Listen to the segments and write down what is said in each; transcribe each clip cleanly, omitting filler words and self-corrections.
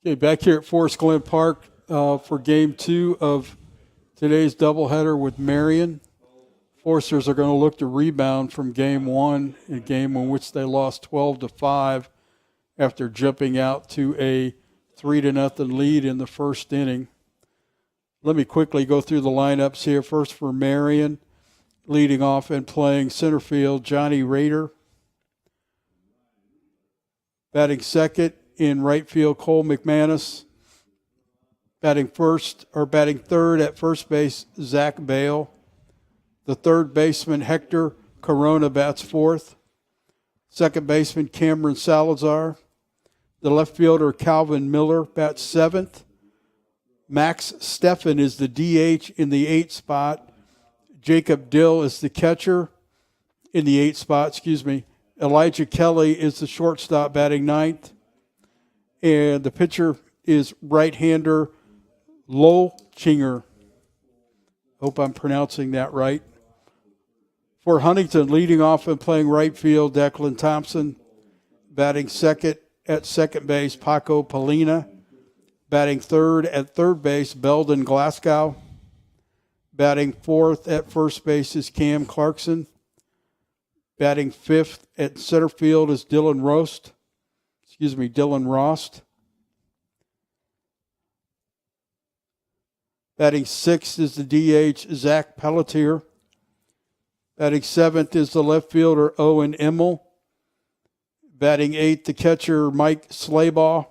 Okay, back here at Forest Glen Park for Game 2 of today's doubleheader with Marian. Foresters are going to look to rebound from Game 1, a game in which they lost 12-5 after jumping out to a 3-0 lead in the first inning. Let me quickly go through the lineups here. First for Marian, leading off and playing center field, Johnny Rader. Batting second in right field, Cole McManus. Batting third at first base, Zach Bale. The third baseman, Hector Corona, bats fourth. Second baseman, Cameron Salazar. The left fielder, Calvin Miller, bats seventh. Max Steffen is the DH in the 8th spot. Jacob Dill is the catcher in the 8th spot, Elijah Kelly is the shortstop, batting ninth. And the pitcher is right-hander Lolchinger. Hope I'm pronouncing that right. For Huntington, leading off and playing right field, Declan Thompson. Batting second at second base, Paco Polina. Batting third at third base, Belden Glasgow. Batting fourth at first base is Cam Clarkson. Batting fifth at center field is Dylan Rost. Batting sixth is the DH, Zach Pelletier. Batting seventh is the left fielder, Owen Emmel. Batting eighth, the catcher, Mike Slaybaugh.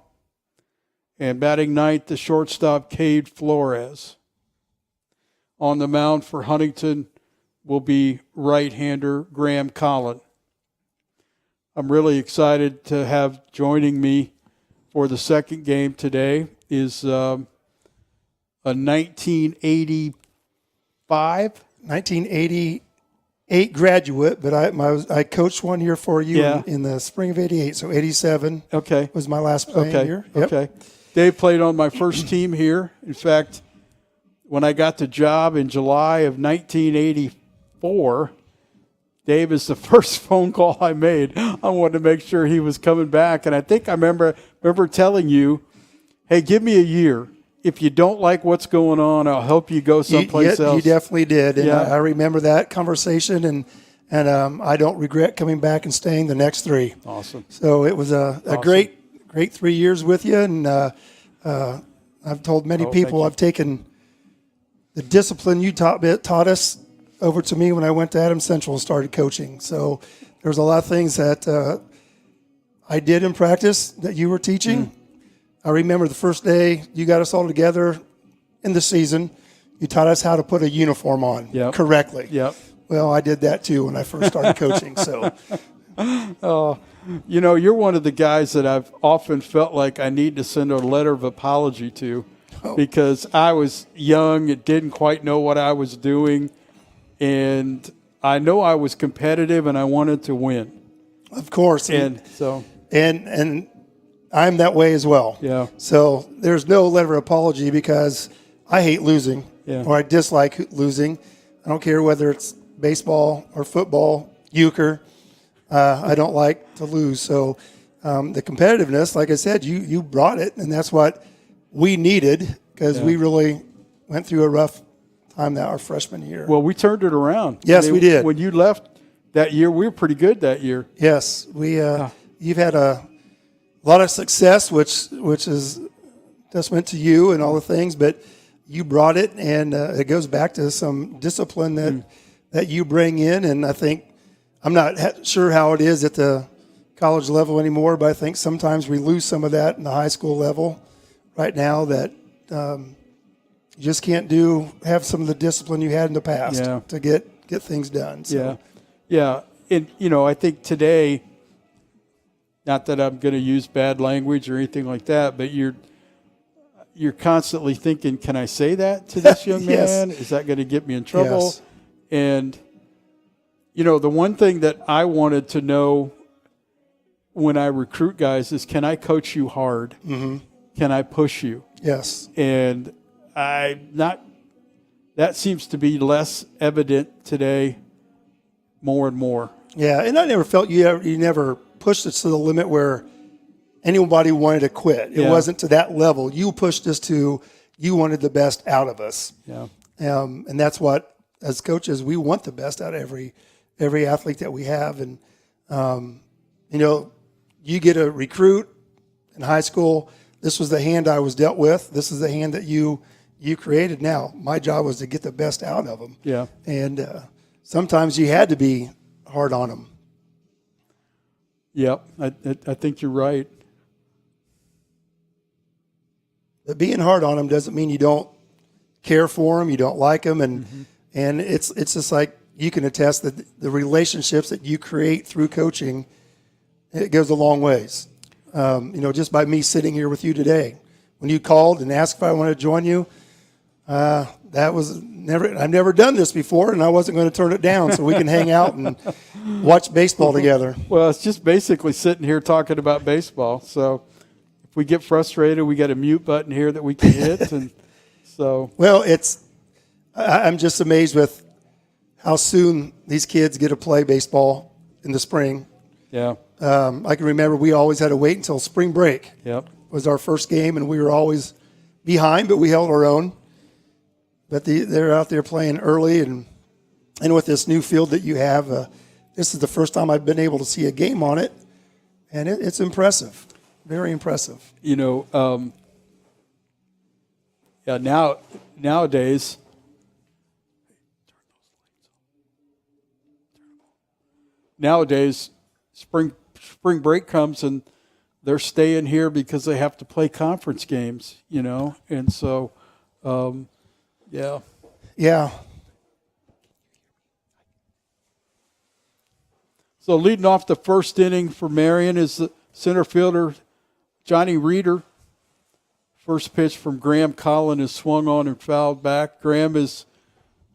And batting ninth, the shortstop, Cade Flores. On the mound for Huntington will be right-hander Graham Collin. I'm really excited to have joining me for the second game today is a 1988 graduate, but I coached 1 year for you in the spring of 88, so 87 was my last playing year. Yep. Okay. Dave played on my first team here. In fact, when I got the job in July of 1984, Dave is the first phone call I made. I wanted to make sure he was coming back. And I think I remember telling you, hey, give me a year. If you don't like what's going on, I'll help you go someplace else. You definitely did. And I remember that conversation, and I don't regret coming back and staying the next 3. Awesome. So it was a great 3 years with you. And I've told many people I've taken the discipline you taught us over to me when I went to Adams Central and started coaching. So there's a lot of things that I did in practice that you were teaching. I remember the first day you got us all together in the season. You taught us how to put a uniform on correctly. Yep. Well, I did that too when I first started coaching. So, you're one of the guys that I've often felt like I need to send a letter of apology to because I was young and didn't quite know what I was doing. And I know I was competitive and I wanted to win. Of course. And so. And I'm that way as well. Yeah. So there's no letter of apology because I hate losing or I dislike losing. I don't care whether it's baseball or football, euchre. I don't like to lose. So the competitiveness, like I said, you brought it, and that's what we needed because we really went through a rough time that our freshman year. Well, we turned it around. Yes, we did. When you left that year, we were pretty good that year. Yes, you've had a lot of success, which is testament to you and all the things, but you brought it, and it goes back to some discipline that you bring in, and I think I'm not sure how it is at the college level anymore, but I think sometimes we lose some of that in the high school level right now that you just can't have some of the discipline you had in the past to get things done. So. Yeah. And, I think today, not that I'm going to use bad language or anything like that, but you're constantly thinking, can I say that to this young man? Is that going to get me in trouble? Yes. And, the one thing that I wanted to know when I recruit guys is, can I coach you hard? Mm-hmm. Can I push you? Yes. And that seems to be less evident today more and more. Yeah, and I never felt you never pushed it to the limit where anybody wanted to quit. It Yeah. wasn't to that level. You pushed us to, you wanted the best out of us. Yeah. And that's what, as coaches, we want the best out of every athlete that we have. And, you get a recruit in high school. This was the hand I was dealt with. This is the hand that you created. Now, my job was to get the best out of them. Yeah. And sometimes you had to be hard on them. Yep. I think you're right. But being hard on them doesn't mean you don't care for them, you don't like them, and it's just like you can attest that the relationships that you create through coaching, it goes a long ways. Just by me sitting here with you today, when you called and asked if I wanted to join you, that was I've never done this before, and I wasn't going to turn it down, so we can hang out and watch baseball together. Well, it's just basically sitting here talking about baseball. So if we get frustrated, we got a mute button here that we can hit, and so. Well, I'm just amazed with how soon these kids get to play baseball in the spring. Yeah. I can remember we always had to wait until spring break. Yep. Was our first game, and we were always behind, but we held our own. But they're out there playing early, and with this new field that you have, this is the first time I've been able to see a game on it, and it's impressive, very impressive. Nowadays, spring break comes and they're staying here because they have to play conference games, and so, yeah. Yeah. So leading off the first inning for Marian is the center fielder, Johnny Reeder. First pitch from Graham Collin is swung on and fouled back. Graham is,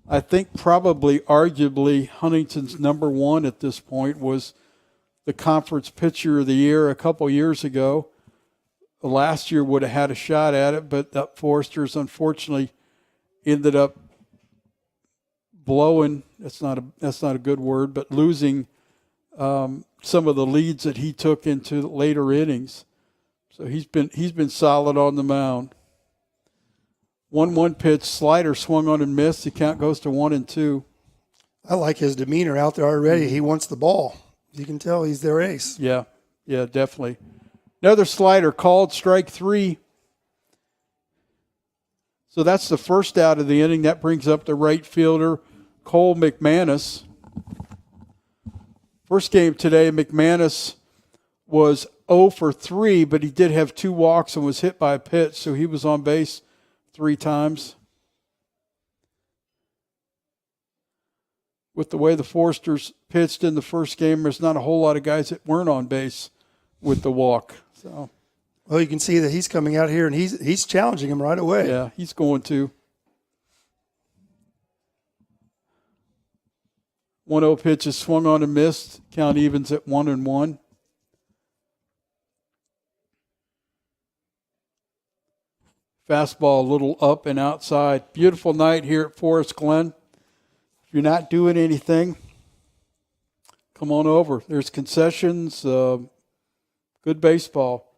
I think, probably arguably Huntington's number one at this point, was the conference pitcher of the year a couple years ago. Last year would have had a shot at it, but the Foresters unfortunately ended up blowing, that's not a good word, but losing some of the leads that he took into later innings. So he's been solid on the mound. 1-1 pitch, slider swung on and missed. The count goes to 1-2. I like his demeanor out there already. He wants the ball. You can tell he's their ace. Yeah, definitely. Another slider called, strike 3. So that's the first out of the inning. That brings up the right fielder, Cole McManus. First game today, McManus was 0 for 3, but he did have 2 walks and was hit by a pitch, so he was on base 3 times. With the way the Foresters pitched in the first game, there's not a whole lot of guys that weren't on base with the walk. So, well, you can see that he's coming out here and he's challenging him right away. yeah, he's going to. 1-0 pitch is swung on and missed. Count evens at 1-1. Fastball a little up and outside. Beautiful night here at Forest Glen. If you're not doing anything, come on over. There's concessions, good baseball.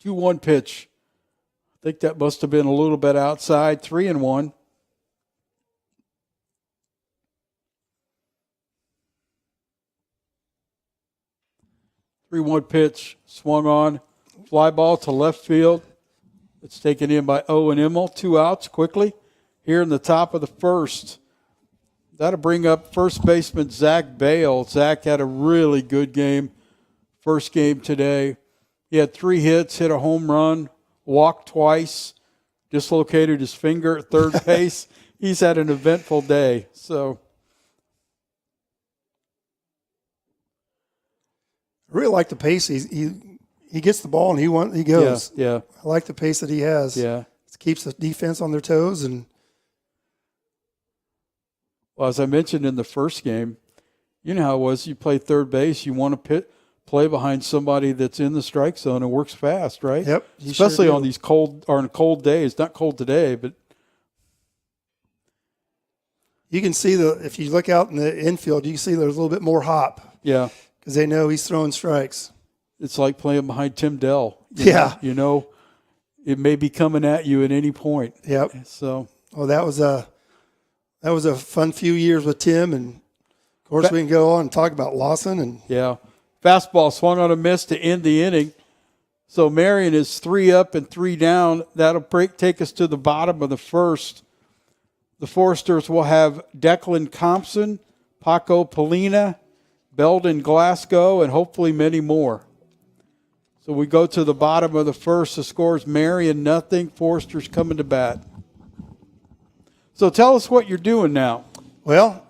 2-1 pitch. I think that must have been a little bit outside. 3-1. 3-1 pitch, swung on, fly ball to left field. It's taken in by Owen Immel. 2 outs quickly here in the top of the first. That'll bring up first baseman Zach Bale. Zach had a really good game, first game today. He had 3 hits, hit a home run, walked twice, dislocated his finger at third base. He's had an eventful day. So I really like the pace. He gets the ball and he goes. Yeah. I like the pace that he has. Yeah. It keeps the defense on their toes. And well, as I mentioned in the first game, you know how it was. You play third base, you want to play behind somebody that's in the strike zone and works fast, right? Yep. Especially on these cold days. Not cold today, but you can see if you look out in the infield, you can see there's a little bit more hop. Yeah. Because they know he's throwing strikes. it's like playing behind Tim Dell. Yeah. You know, it may be coming at you at any point. Yep. So, well, that was a fun few years with Tim, and of course we can go on and talk about Lawson and yeah. Fastball swung on a miss to end the inning. So Marian is 3 up and 3 down. That'll take us to the bottom of the first. The Foresters will have Declan Thompson, Paco Polina, Belden Glasgow, and hopefully many more. So we go to the bottom of the first. The score is Marian 0. Foresters coming to bat. So tell us what you're doing now. Well,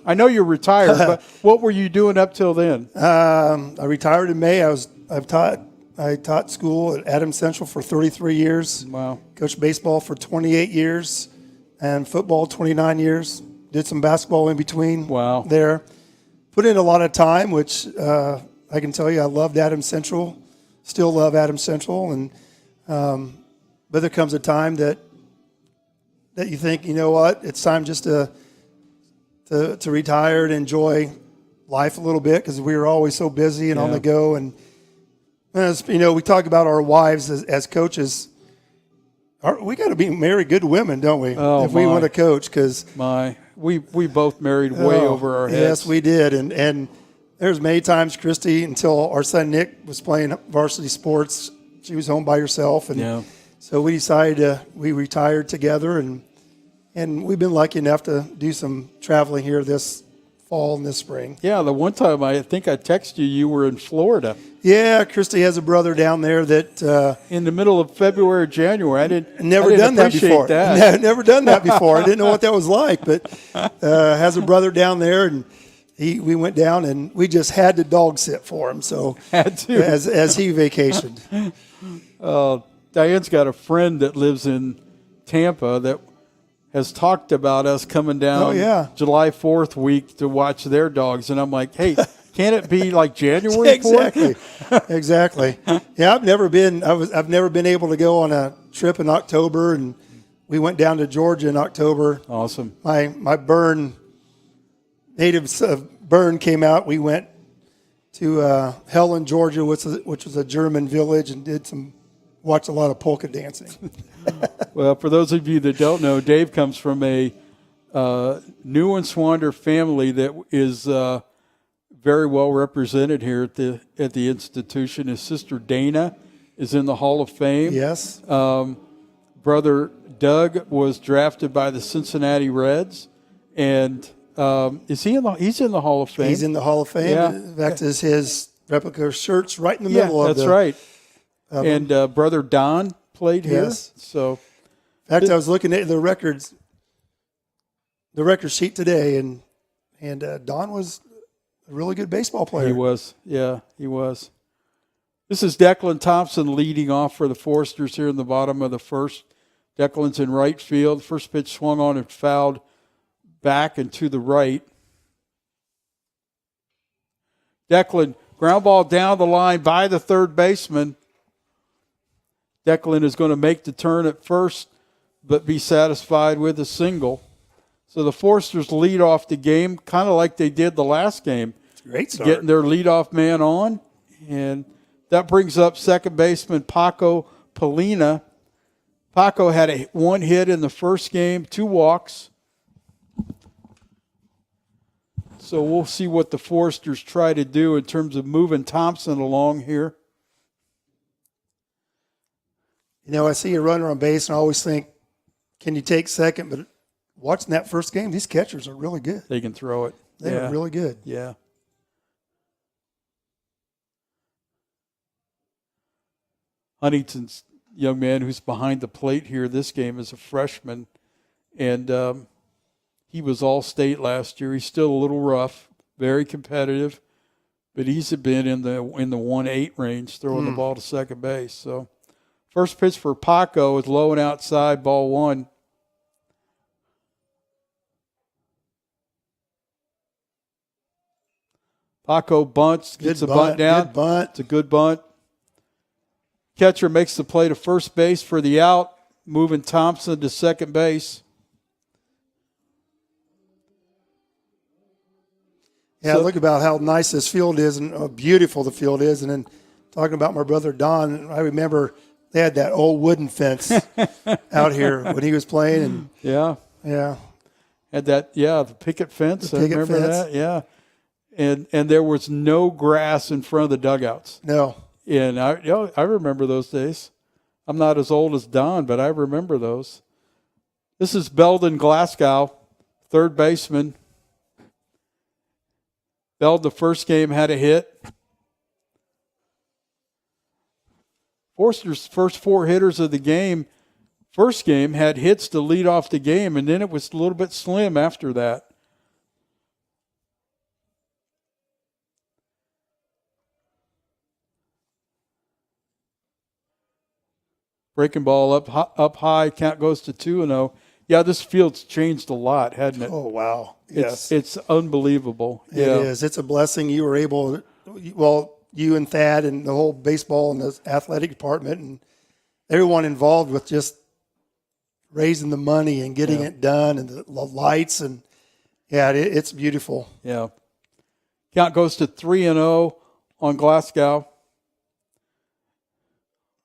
I know you're retired, but what were you doing up till then? I retired in May. I taught school at Adams Central for 33 years. Wow. Coached baseball for 28 years and football 29 years. Did some basketball in between. Wow. There. Put in a lot of time, which I can tell you I loved Adams Central. Still love Adams Central. And but there comes a time that you think, you know what, it's time just to retire and enjoy life a little bit, because we were always so busy and on the go. And as you know, we talk about our wives as coaches. We got to be married good women, don't we? Oh, if we want to coach, because we both married way over our heads. Yes, we did, and there's many times, Christy, until our son Nick was playing varsity sports, she was home by herself, and so we decided we retired together, and we've been lucky enough to do some traveling here this fall and this spring. Yeah, the one time I think I texted you were in Florida. Yeah, Christy has a brother down there that in the middle of February or January. I didn't done that before. That. Never done that before. I didn't know what that was like, but has a brother down there, and we went down and we just had to dog sit for him. So had to as he vacationed. Diane's got a friend that lives in Tampa that has talked about us coming down July 4th week to watch their dogs, and I'm like, hey. Can't it be like January 4th? Exactly. Yeah, I've never been able to go on a trip in October, and we went down to Georgia in October. Awesome. My natives of Bern came out. We went to Helen, Georgia, which was a German village, and watched a lot of polka dancing. Well, for those of you that don't know, Dave comes from a Neuenswander family that is very well represented here at the institution. His sister Dana is in the Hall of Fame. Yes. Brother Doug was drafted by the Cincinnati Reds, and he's in the Hall of Fame. He's in the Hall of Fame. Yeah. In fact, his replica shirt's right in the middle of that's right. And Brother Don played here. Yes. So, in fact, I was looking at the record sheet today, and Don was a really good baseball player. He was. Yeah, he was. This is Declan Thompson leading off for the Foresters here in the bottom of the first. Declan's in right field. First pitch swung on and fouled back and to the right. Declan, ground ball down the line by the third baseman. Declan is going to make the turn at first, but be satisfied with a single. So the Foresters lead off the game, kind of like they did the last game. It's a great start. Getting their leadoff man on. And that brings up second baseman Paco Polina. Paco had one hit in the first game, 2 walks. So we'll see what the Foresters try to do in terms of moving Thompson along here. You know, I see a runner on base, and I always think, can you take second? But watching that first game, these catchers are really good. They can throw it. They are really good. Yeah. Huntington's young man who's behind the plate here this game is a freshman, and he was all-state last year. He's still a little rough, very competitive, but he's been in the 1-8 range throwing the ball to second base. So first pitch for Paco is low and outside, ball 1. Paco bunts, gets the bunt down. Good bunt. It's a good bunt. Catcher makes the play to first base for the out, moving Thompson to second base. Yeah, look about how nice this field is and how beautiful the field is. And then talking about my brother Don, I remember they had that old wooden fence out here when he was playing, and Yeah. yeah, Had that, the picket fence. The picket I remember fence. that, yeah. And there was no grass in front of the dugouts. no, And I remember those days. I'm not as old as Don, but I remember those. This is Belden Glasgow, third baseman. Belden, the first game, had a hit. Forster's first 4 hitters of the game, first game, had hits to lead off the game, and then it was a little bit slim after that. Breaking ball up high, count goes to 2-0. Yeah, this field's changed a lot, hadn't it? oh wow, yes, It's unbelievable. it is. It's a blessing you were able. Well, you and Thad and the whole baseball and the athletic department and everyone involved with just raising the money and getting it done and the lights and it's beautiful. Yeah. Count goes to 3-0 on Glasgow.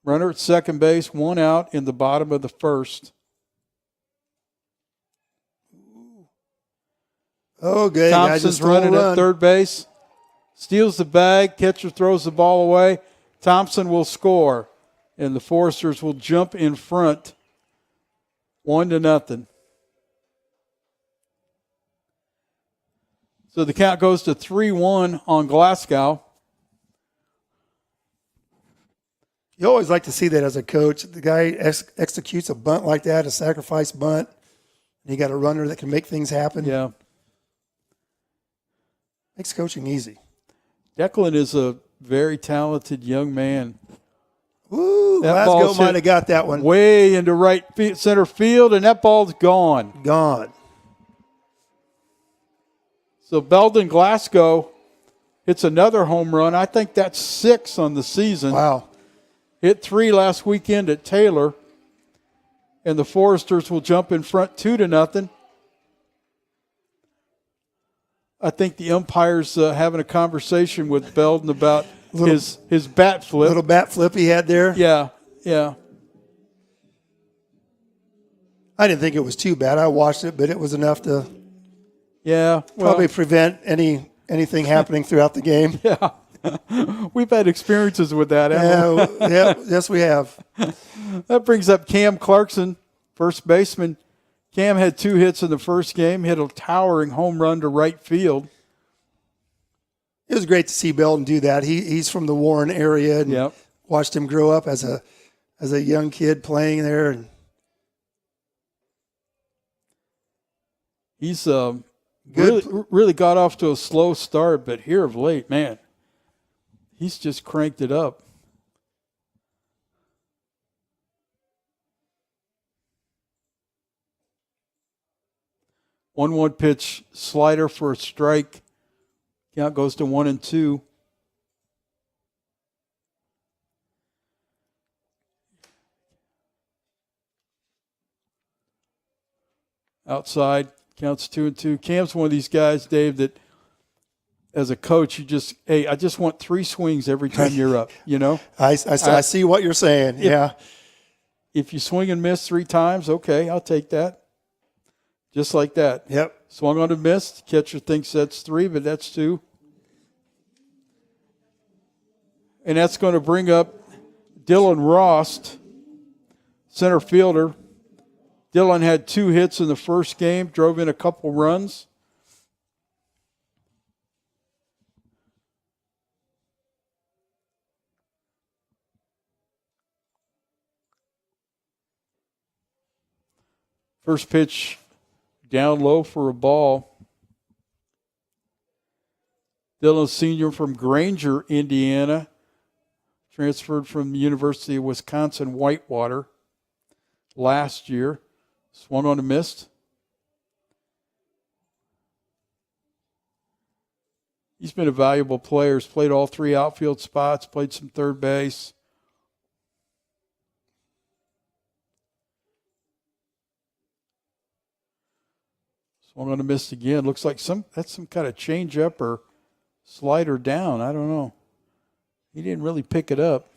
Runner at second base, 1 out in the bottom of the first. Oh, good. Thompson's running at third base. Steals the bag. Catcher throws the ball away. Thompson will score. And the Foresters will jump in front 1-0. So the count goes to 3-1 on Glasgow. You always like to see that as a coach. The guy executes a bunt like that, a sacrifice bunt, and you got a runner that can make things happen. Yeah. Makes coaching easy. Declan is a very talented young man. Ooh, That Glasgow ball's hit might have got that one. way into center field, and that ball's gone. Gone. So Belden Glasgow hits another home run. I think that's 6 on the season. Wow. Hit 3 last weekend at Taylor. And the Foresters will jump in front 2-0. I think the umpire's having a conversation with Belden about his bat flip. Little bat flip he had there. Yeah. I didn't think it was too bad. I watched it, but it was enough to Probably prevent anything happening throughout the game. Yeah. We've had experiences with that, haven't we? Yes, we have. That brings up Cam Clarkson, first baseman. Cam had 2 hits in the first game, hit a towering home run to right field. It was great to see Belden do that. He's from the Warren area and watched him grow up as a young kid playing there. And he's really got off to a slow start, but here of late, man, he's just cranked it up. 1-1 pitch slider for a strike. Count goes to 1-2. Outside, counts 2-2. Cam's one of these guys, Dave, that as a coach, I just want 3 swings every time you're up, you know? I see what you're saying, yeah. If you swing and miss 3 times, okay, I'll take that. Just like that. Yep. Swung on a miss. Catcher thinks that's 3, but that's 2. And that's going to bring up Dylan Rost, center fielder. Dylan had 2 hits in the first game, drove in a couple runs. First pitch down low for a ball. Dylan, senior from Granger, Indiana, transferred from the University of Wisconsin Whitewater last year. Swung on a miss. He's been a valuable player. He's played all 3 outfield spots, played some third base. Swung on a miss again. Looks like that's some kind of change up or slider down. I don't know. He didn't really pick it up.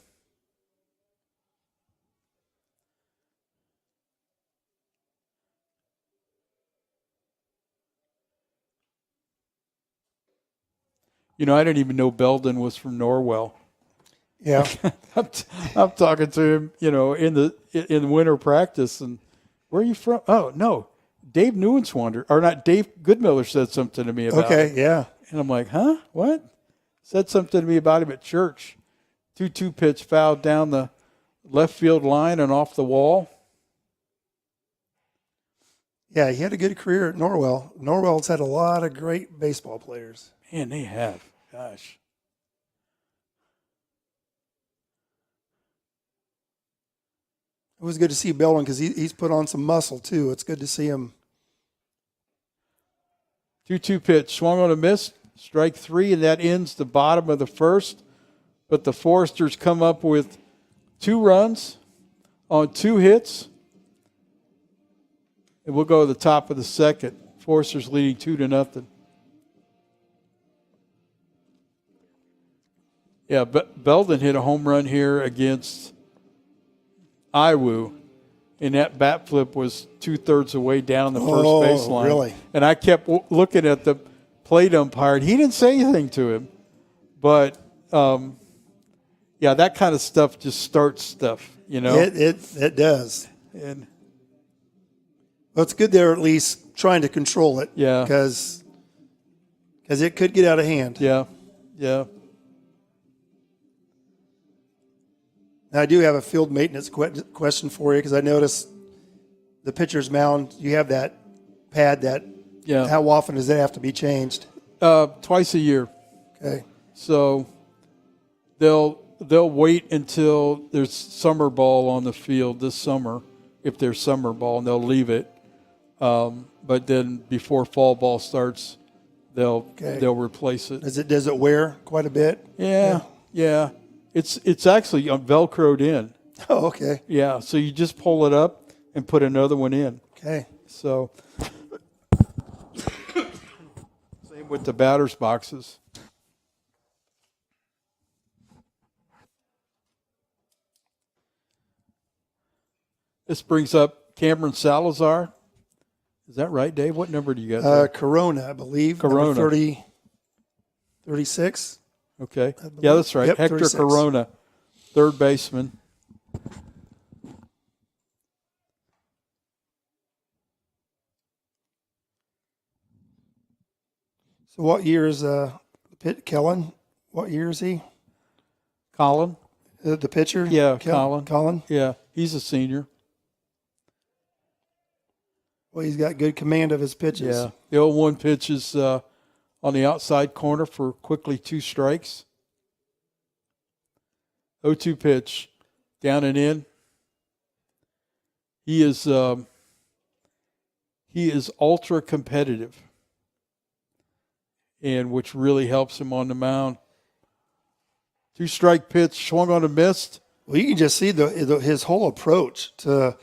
You know, I didn't even know Belden was from Norwell. Yeah. I'm talking to him, you know, in winter practice, and where are you from? Oh no, Dave Newenswander, or not? Dave Goodmiller said something to me about it. Okay, yeah. And I'm like, huh? What? Said something to me about him at church. 2-2 pitch fouled down the left field line and off the wall. Yeah, he had a good career at Norwell. Norwell's had a lot of great baseball players. Man, they have. Gosh. It was good to see Belden because he's put on some muscle, too. It's good to see him. 2-2 pitch, swung on a miss, strike 3, and that ends the bottom of the first. But the Foresters come up with 2 runs on 2 hits. And we'll go to the top of the second. Foresters leading 2-0. Yeah, Belden hit a home run here against Iwu, and that bat flip was 2/3 away down the first baseline. Really? And I kept looking at the plate umpire, and he didn't say anything to him. But, yeah, that kind of stuff just starts stuff, you know? It does. And Well, it's good they're at least trying to control it. Yeah. Because it could get out of hand. yeah. Now, I do have a field maintenance question for you because I noticed the pitcher's mound, you have that pad Yeah. how often does that have to be changed? Twice a year. Okay. So they'll wait until there's summer ball on the field this summer, if there's summer ball, and they'll leave it. But then before fall ball starts, they'll replace it. Does it wear quite a bit? Yeah. It's actually Velcroed in. Oh, okay. Yeah, so you just pull it up and put another one in. Okay. So same with the batter's boxes. This brings up Cameron Salazar. Is that right, Dave? What number do you got there? Corona, I believe. Corona. Number 36. Okay. Yeah, that's right. Yep, Hector 36. Corona, third baseman. So what year is Kellen? What year is he? Colin? The pitcher? Yeah, Colin. Colin? Yeah, he's a senior. Well, he's got good command of his pitches. Yeah. The 0-1 pitch is on the outside corner for quickly 2 strikes. 0-2 pitch, down and in. He is ultra competitive, and which really helps him on the mound. 2-strike pitch, swung on a missed. Well, you can just see his whole approach to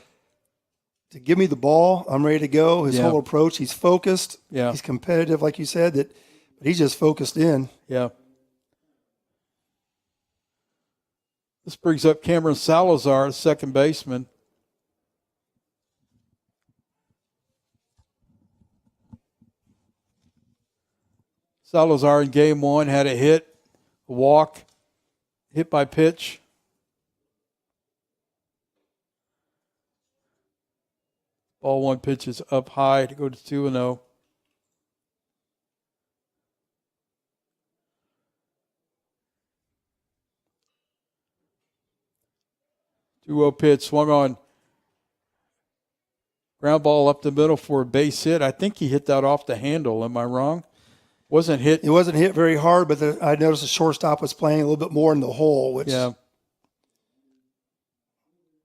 give me the ball. I'm ready to go. His whole approach. He's focused. Yeah. He's competitive, like you said. But he's just focused in. Yeah. This brings up Cameron Salazar, second baseman. Salazar in game 1 had a hit, a walk, hit by pitch. Ball 1 pitch is up high to go to 2-0. 2-0 pitch, swung on. Ground ball up the middle for a base hit. I think he hit that off the handle. Am I wrong? Wasn't hit. It wasn't hit very hard, but I noticed the shortstop was playing a little bit more in the hole, which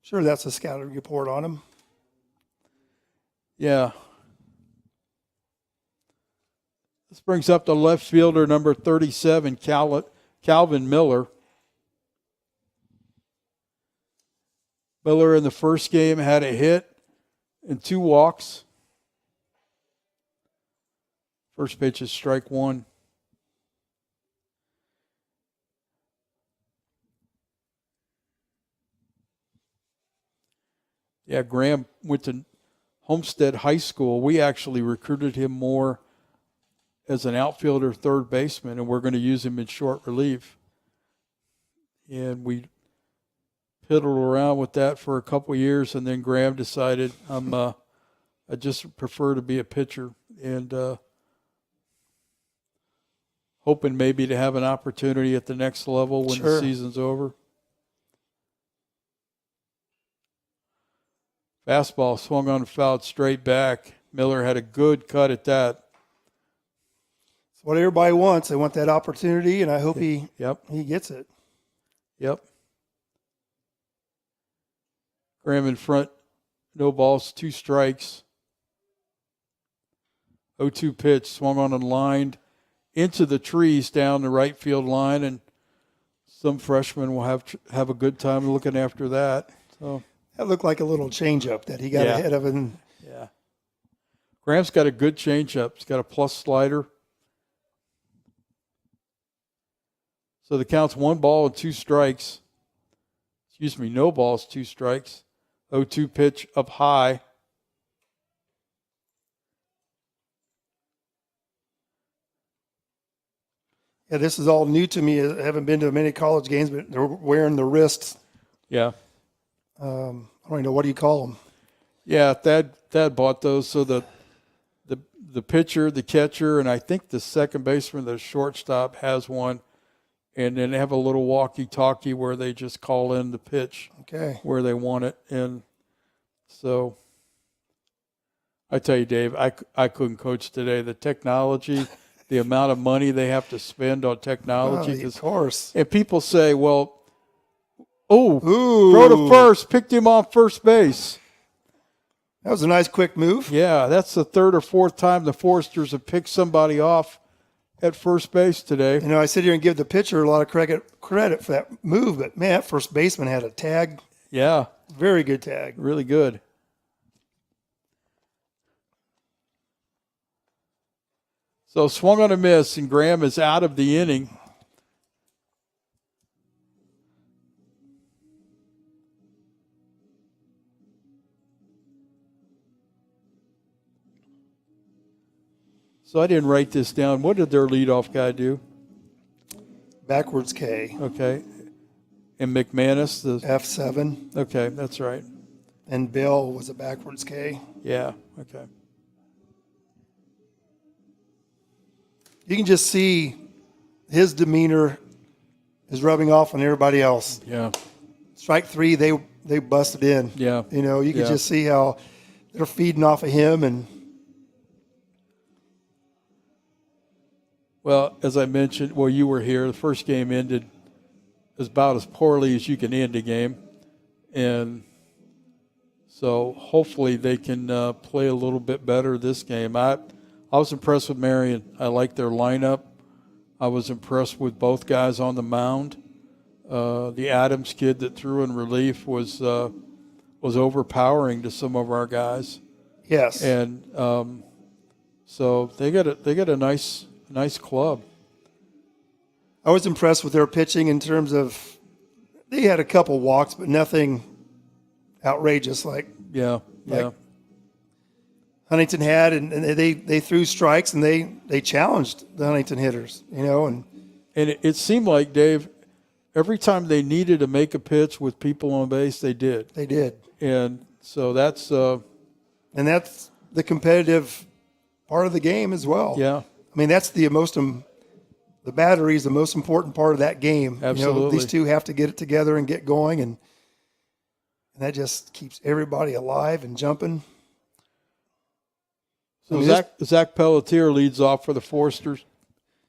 sure that's a scouting report on him. Yeah. This brings up the left fielder, number 37, Calvin Miller. Miller in the first game had a hit and 2 walks. First pitch is strike 1. Yeah, Graham went to Homestead High School. We actually recruited him more as an outfielder, third baseman, and we're going to use him in short relief. And we piddled around with that for a couple of years, and then Graham decided I just prefer to be a pitcher, and hoping maybe to have an opportunity at the next level when the season's over. Fastball swung on and fouled straight back. Miller had a good cut at that. It's what everybody wants. They want that opportunity, and I hope he gets it. Yep. Graham in front. No balls, 2 strikes. 0-2 pitch, swung on and lined into the trees down the right field line, and some freshmen will have a good time looking after that. So that looked like a little changeup that he got ahead of him. Yeah. Graham's got a good changeup. He's got a plus slider. So the count's 1 ball and 2 strikes. Excuse me, no balls, 2 strikes. 0-2 pitch up high. Yeah, this is all new to me. I haven't been to many college games, but they're wearing the wrists. Yeah. I don't even know, what do you call them? Yeah, Thad bought those. So the pitcher, the catcher, and I think the second baseman, the shortstop, has one. And then they have a little walkie-talkie where they just call in the pitch where they want it. And so I tell you, Dave, I couldn't coach today. The technology, the amount of money they have to spend on technology. Of course. And people say, well, throw to first, picked him off first base. That was a nice quick move. Yeah, that's the 3rd or 4th time the Foresters have picked somebody off at first base today. You know, I sit here and give the pitcher a lot of credit for that move, but man, that first baseman had a tag. Yeah. Very good tag. Really good. So swung on a miss, and Graham is out of the inning. So I didn't write this down. What did their leadoff guy do? Backwards K. Okay. And McManus, the F7. Okay, that's right. And Bill was a backwards K. Yeah, okay. You can just see his demeanor is rubbing off on everybody else. Yeah. Strike 3, they busted in. Yeah. You know, you can just see how they're feeding off of him. And well, as I mentioned, you were here. The first game ended about as poorly as you can end a game. And so hopefully they can play a little bit better this game. I was impressed with Marian. I liked their lineup. I was impressed with both guys on the mound. The Adams kid that threw in relief was overpowering to some of our guys. Yes. And so they got a nice club. I was impressed with their pitching in terms of they had a couple walks, but nothing outrageous like Huntington had, and they threw strikes and they challenged the Huntington hitters, you know, and it seemed like, Dave, every time they needed to make a pitch with people on base, they did. They did. And so that's the competitive part of the game as well. Yeah. I mean, that's the battery is the most important part of that game. Absolutely. You know, these two have to get it together and get going, and that just keeps everybody alive and jumping. So Zach Pelletier leads off for the Foresters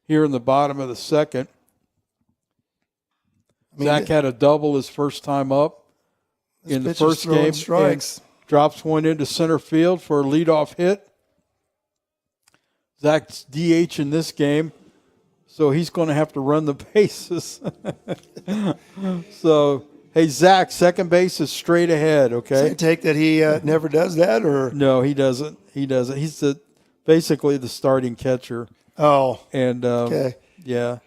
here in the bottom of the second. Zach had a double his first time up in the first game. Strikes. Drops one into center field for a leadoff hit. Zach's DH in this game, so he's going to have to run the bases. So, hey, Zach, second base is straight ahead, okay? So you take that he never does that, or? No, he doesn't. He's basically the starting catcher. Oh, and okay. Yeah.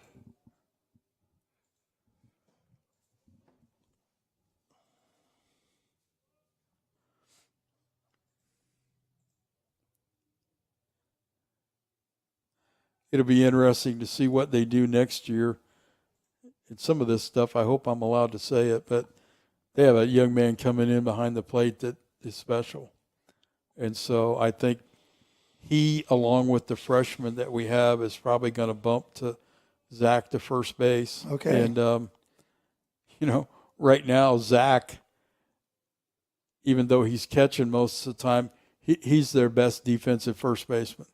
it'll be interesting to see what they do next year. And some of this stuff, I hope I'm allowed to say it, but they have a young man coming in behind the plate that is special. And so I think he, along with the freshman that we have, is probably going to bump to Zach to first base. Okay. And, right now, Zach, even though he's catching most of the time, he's their best defensive first baseman.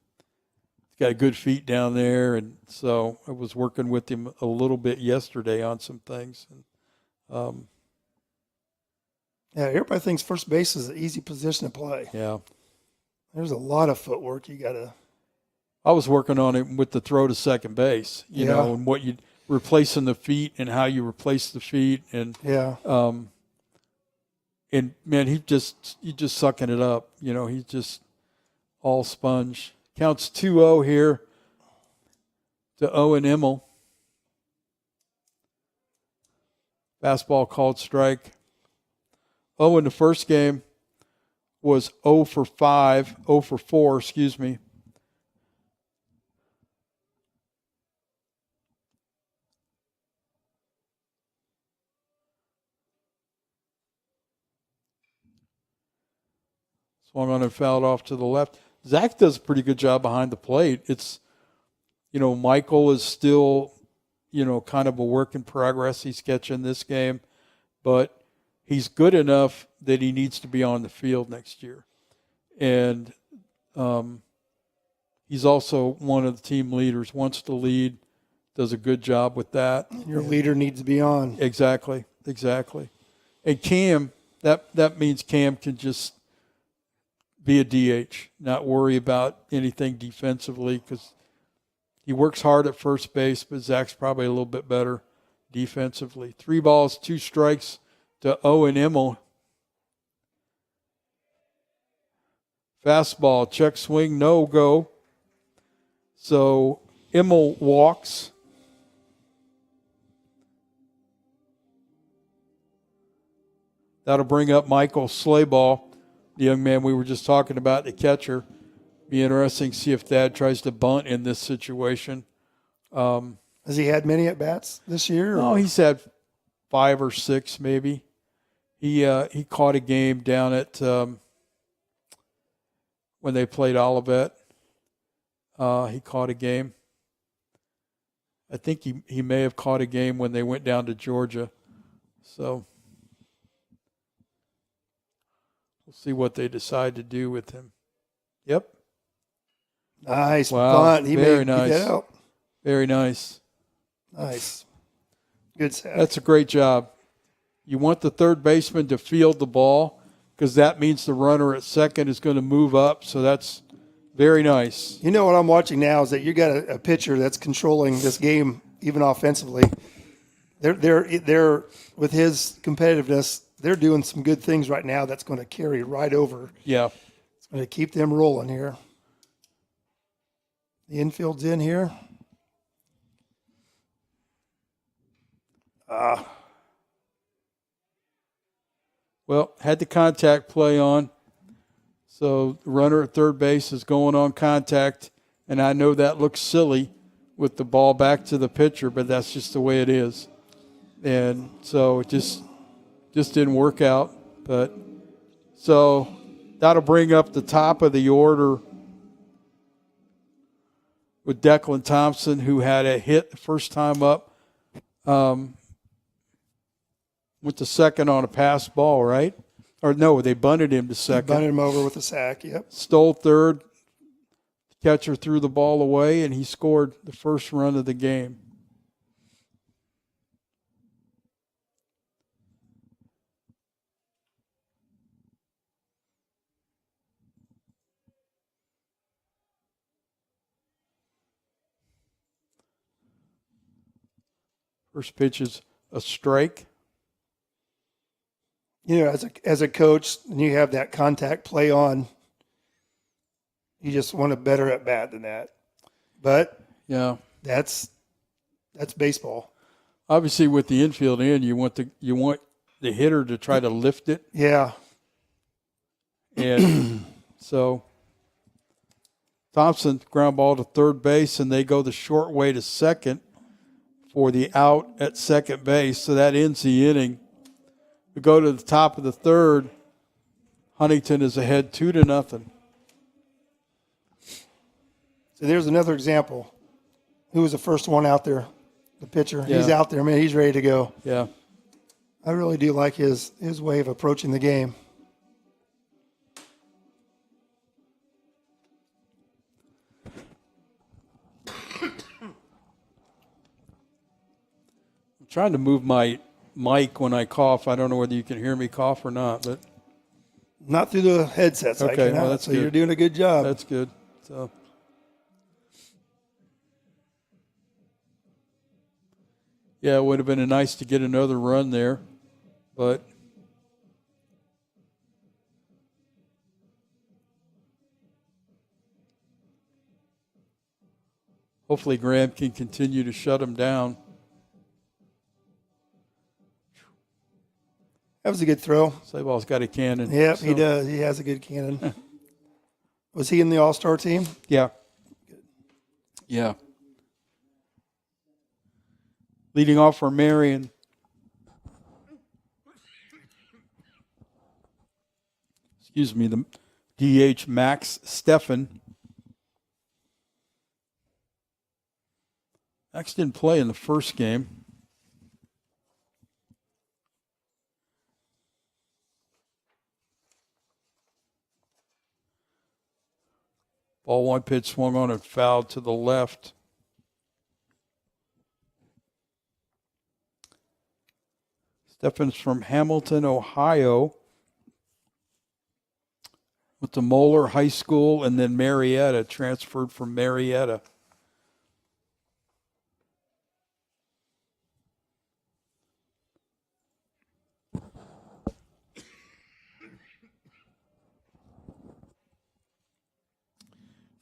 He's got good feet down there, and so I was working with him a little bit yesterday on some things. And, Yeah, everybody thinks first base is an easy position to play. yeah. There's a lot of footwork you got to. I was working on it with the throw to second base, you know, and what you replacing the feet and how you replace the feet, and and man, he's just sucking it up. He's just all sponge. Counts 2-0 here to Owen Immel. Fastball called strike. In the first game was 0 for 4, excuse me. Swung on and fouled off to the left. Zach does a pretty good job behind the plate. It's, Michael is still, kind of a work in progress. He's catching this game, but he's good enough that he needs to be on the field next year. And he's also one of the team leaders, wants to lead, does a good job with that. Your leader needs to be on. Exactly. And Cam, that means Cam can just be a DH, not worry about anything defensively, because he works hard at first base, but Zach's probably a little bit better defensively. 3 balls, 2 strikes to Owen Immel. Fastball, check swing, no go. So Immel walks. That'll bring up Michael Slayball, the young man we were just talking about, the catcher. Be interesting to see if Thad tries to bunt in this situation. Has he had many at-bats this year? No, he's had 5 or 6 maybe. He caught a game down at when they played Olivet. He caught a game. I think he may have caught a game when they went down to Georgia. So we'll see what they decide to do with him. Yep. Nice bunt. He very made nice. Get out. Very nice. Nice. Good sack. That's a great job. You want the third baseman to field the ball because that means the runner at second is going to move up. So that's very nice. You know what I'm watching now is that you got a pitcher that's controlling this game even offensively. They're with his competitiveness. They're doing some good things right now. That's going to carry right over. Yeah. It's going to keep them rolling here. The infield's in here. Well, had the contact play on. So the runner at third base is going on contact. And I know that looks silly with the ball back to the pitcher, but that's just the way it is. And so it just didn't work out. But so that'll bring up the top of the order with Declan Thompson, who had a hit the first time up. With the second on a pass ball, right? Or no, they bunted him to second. Bunted him over with a sack, yep. Stole third. The catcher threw the ball away, and he scored the first run of the game. First pitch is a strike. You know, as a coach, and you have that contact play on, you just want a better at bat than that. But yeah, that's baseball. Obviously, with the infield in, you want the hitter to try to lift it. Yeah. And so Thompson, ground ball to third base, and they go the short way to second for the out at second base. So that ends the inning. We go to the top of the third. Huntington is ahead 2-0. So there's another example. Who was the first one out there? The pitcher. Yeah. He's out there, man. He's ready to go. Yeah. I really do like his way of approaching the game. I'm trying to move my mic when I cough. I don't know whether you can hear me cough or not, but Not through the headsets. I Okay, cannot, well, that's so good. you're doing a good job. that's good. So, yeah, it would have been nice to get another run there, but hopefully Graham can continue to shut him down. That was a good throw. Slayball's got a cannon. Yep, So- he does. He has a good cannon. Was he in the All-Star team? Yeah. Yeah. Leading off for Marian. Excuse me, the DH Max Steffen. Max didn't play in the first game. Ball one pitch swung on and fouled to the left. Steffen's from Hamilton, Ohio. Went to Moeller High School and then Marietta, transferred from Marietta.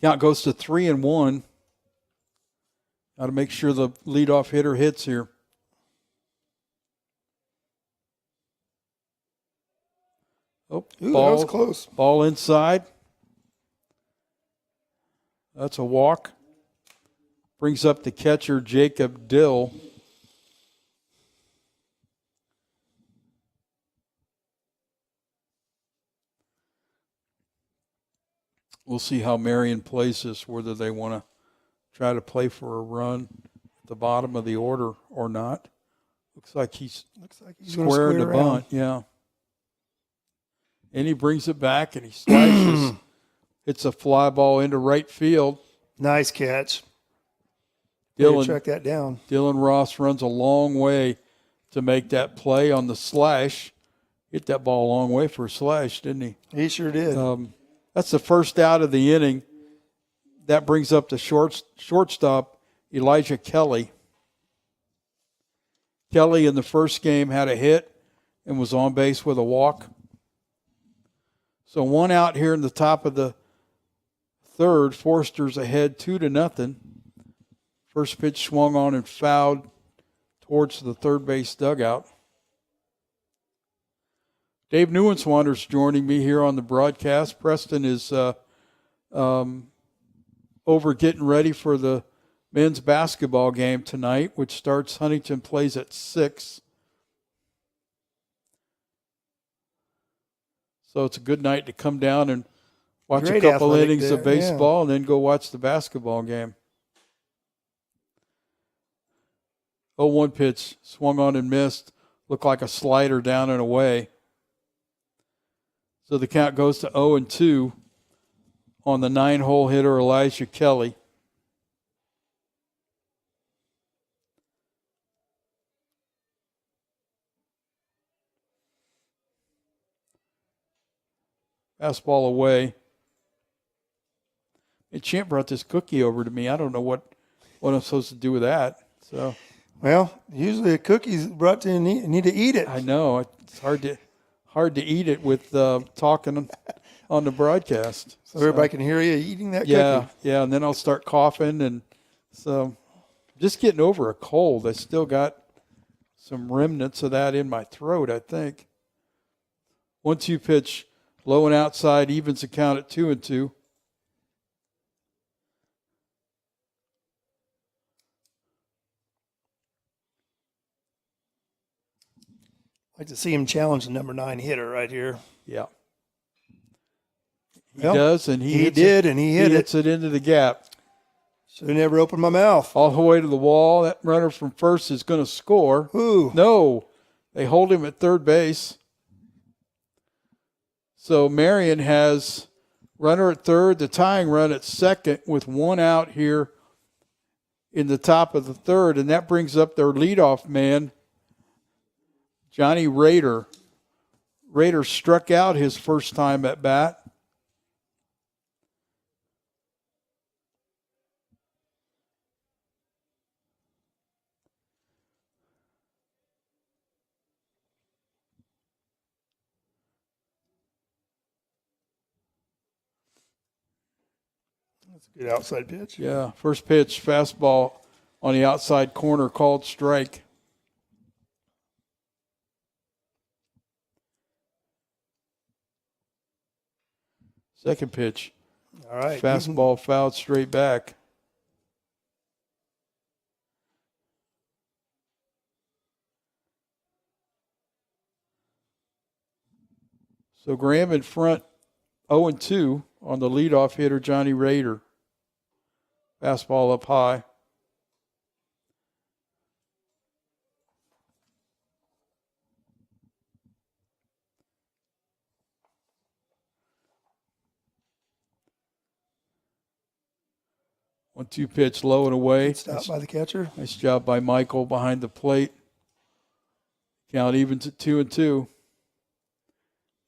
Count goes to 3-1. Got to make sure the leadoff hitter hits here. Oh, Ooh, that was close. Ball inside. That's a walk. Brings up the catcher, Jacob Dill. We'll see how Marian plays this, whether they want to try to play for a run at the bottom of the order or not. Looks like he's gonna squaring the square around. bunt, yeah. And he brings it back and he slashes. Hits a fly ball into right field. Nice catch. Dylan, Dylan, track that down. Dylan Ross runs a long way to make that play on the slash. Hit that ball a long way for a slash, didn't he? He sure did. That's the first out of the inning. That brings up the shortstop, Elijah Kelly. Kelly in the first game had a hit and was on base with a walk. So one out here in the top of the third. Forster's ahead 2-0. First pitch swung on and fouled towards the third base dugout. Dave Newenswander's joining me here on the broadcast. Preston is over getting ready for the men's basketball game tonight, which starts. Huntington plays at 6. So it's a good night to come down and watch Great a couple athletic innings of day, yeah. baseball and then go watch the basketball game. 0-1 pitch, swung on and missed. Looked like a slider down and away. So the count goes to 0-2 on the 9-hole hitter, Elijah Kelly. Fastball away. Hey, Champ brought this cookie over to me. I don't know what I'm supposed to do with that. So Well, usually a cookie's brought to you and you need to eat it. I know it's hard to eat it with talking on the broadcast. So everybody can hear you eating that Yeah, cookie. yeah, and then I'll start coughing, and so just getting over a cold. I still got some remnants of that in my throat, I think. 1-2 pitch, low and outside, evens the count at 2-2. like to see him challenge the number 9 hitter right here. Yeah. He Well, does, and he did, and he hit it. hits it into the gap. Should have never opened my mouth. All the way to the wall. That runner from first is going to score. Ooh. No. They hold him at third base. So Marian has runner at third, the tying run at second with 1 out here in the top of the third, and that brings up their leadoff man, Johnny Rader. Rader struck out his first time at bat. That's a good outside pitch. Yeah, first pitch, fastball on the outside corner, called strike. Second pitch. All right. Fastball fouled straight back. So Graham in front, 0-2 on the leadoff hitter, Johnny Rader. Fastball up high. One-two pitch, low and away. Stopped by the catcher. Nice job by Michael behind the plate. Count even to 2-2.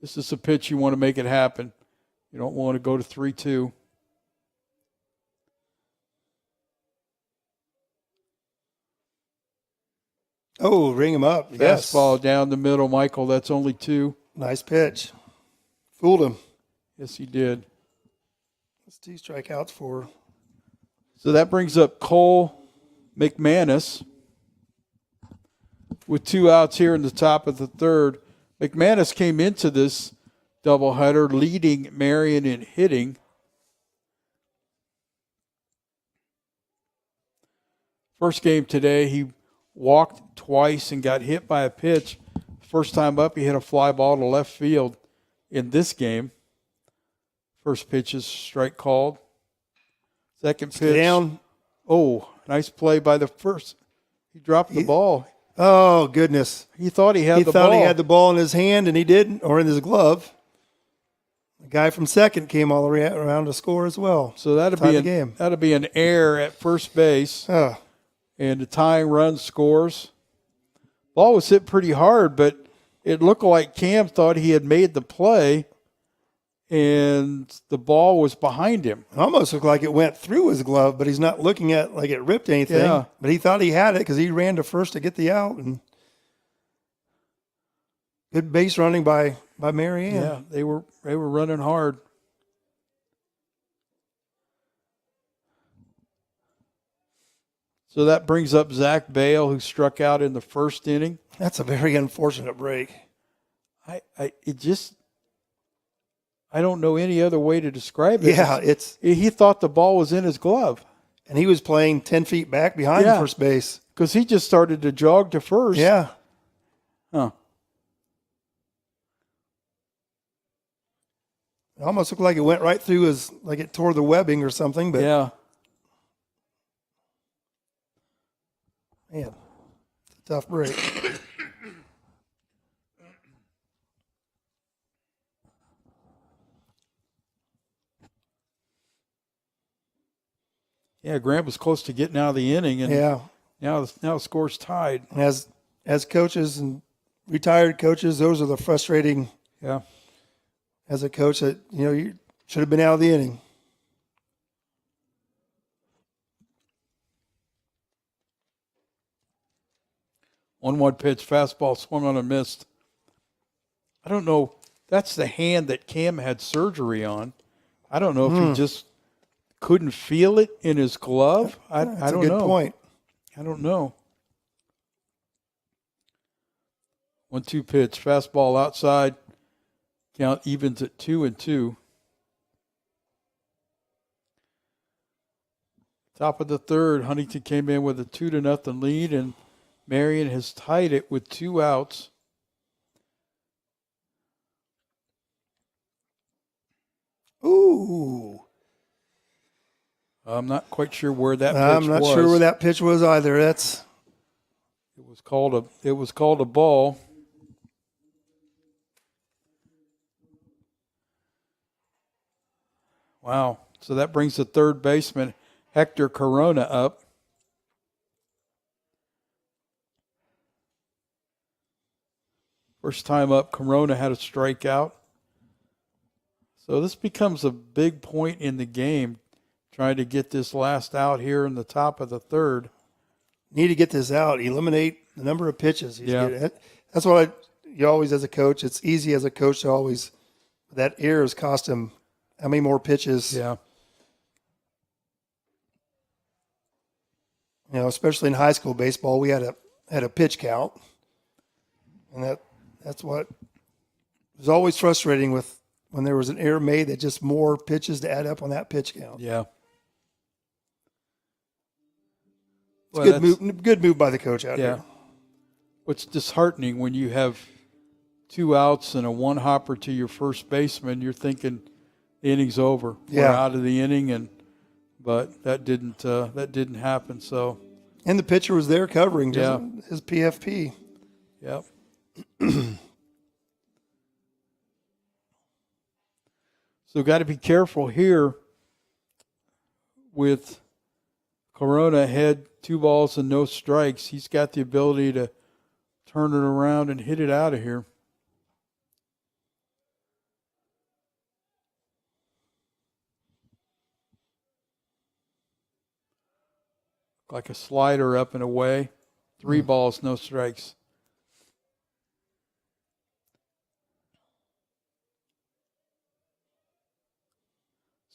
This is a pitch you want to make it happen. You don't want to go to 3-2. Oh, ring him up. Yes. Fastball down the middle, Michael. That's only 2. Nice pitch. Fooled him. Yes, he did. That's 2 strikeouts for. So that brings up Cole McManus with 2 outs here in the top of the third. McManus came into this doubleheader leading Marian in hitting. First game today, he walked twice and got hit by a pitch. First time up, he hit a fly ball to left field in this game. First pitch is strike called. Second pitch. Down. Oh, nice play by the first. He dropped the ball. Oh, goodness. He thought he had the ball. He thought he had the ball in his hand, and he didn't, or in his glove. The guy from second came all the way around to score as well. So that'd be an error at first base. Oh. And the tying run scores. Ball was hit pretty hard, but it looked like Cam thought he had made the play, and the ball was behind him. It almost looked like it went through his glove, but he's not looking at like it ripped anything. Yeah. But he thought he had it because he ran to first to get the out. And good base running by Marian. Yeah, they were running hard. So that brings up Zach Bale, who struck out in the first inning. That's a very unfortunate break. I don't know any other way to describe it. Yeah, he thought the ball was in his glove. And he was playing 10 feet back behind first base. Because he just started to jog to first. Yeah. Huh. It almost looked like it went right through his, like it tore the webbing or something. But yeah. Man, it's a tough break. Yeah, Grant was close to getting out of the inning, and now the score's tied. And as coaches and retired coaches, those are the frustrating. Yeah. As a coach, that you should have been out of the inning. One pitch, fastball swung on and missed. I don't know. That's the hand that Cam had surgery on. I don't know if he just couldn't feel it in his glove. I don't know. That's a good point. I don't know. 1-2 pitch, fastball outside. Count evens at 2-2. Top of the third, Huntington came in with a 2-0 lead, and Marian has tied it with 2 outs. Ooh. I'm not quite sure where that pitch I'm not sure where that pitch was either. It was called a ball. Wow. So that brings the third baseman, Hector Corona, up. First time up, Corona had a strikeout. So this becomes a big point in the game, trying to get this last out here in the top of the third. Need to get this out. Eliminate the number of pitches. Yeah. That's what you always, as a coach, it's easy as a coach to always, that error has cost him how many more pitches. Yeah. You know, especially in high school baseball, we had a pitch count. And that's what was always frustrating with when there was an error made, that just more pitches to add up on that pitch count. Yeah. It's good move by the coach out yeah. there. What's disheartening when you have 2 outs and a 1 hopper to your first baseman, you're thinking the inning's over. Yeah. We're out of the inning, but that didn't happen. So. And the pitcher was there covering Yeah. his PFP. Yep. So got to be careful here with Corona ahead, 2 balls and no strikes. He's got the ability to turn it around and hit it out of here. Like a slider up and away. 3 balls, no strikes.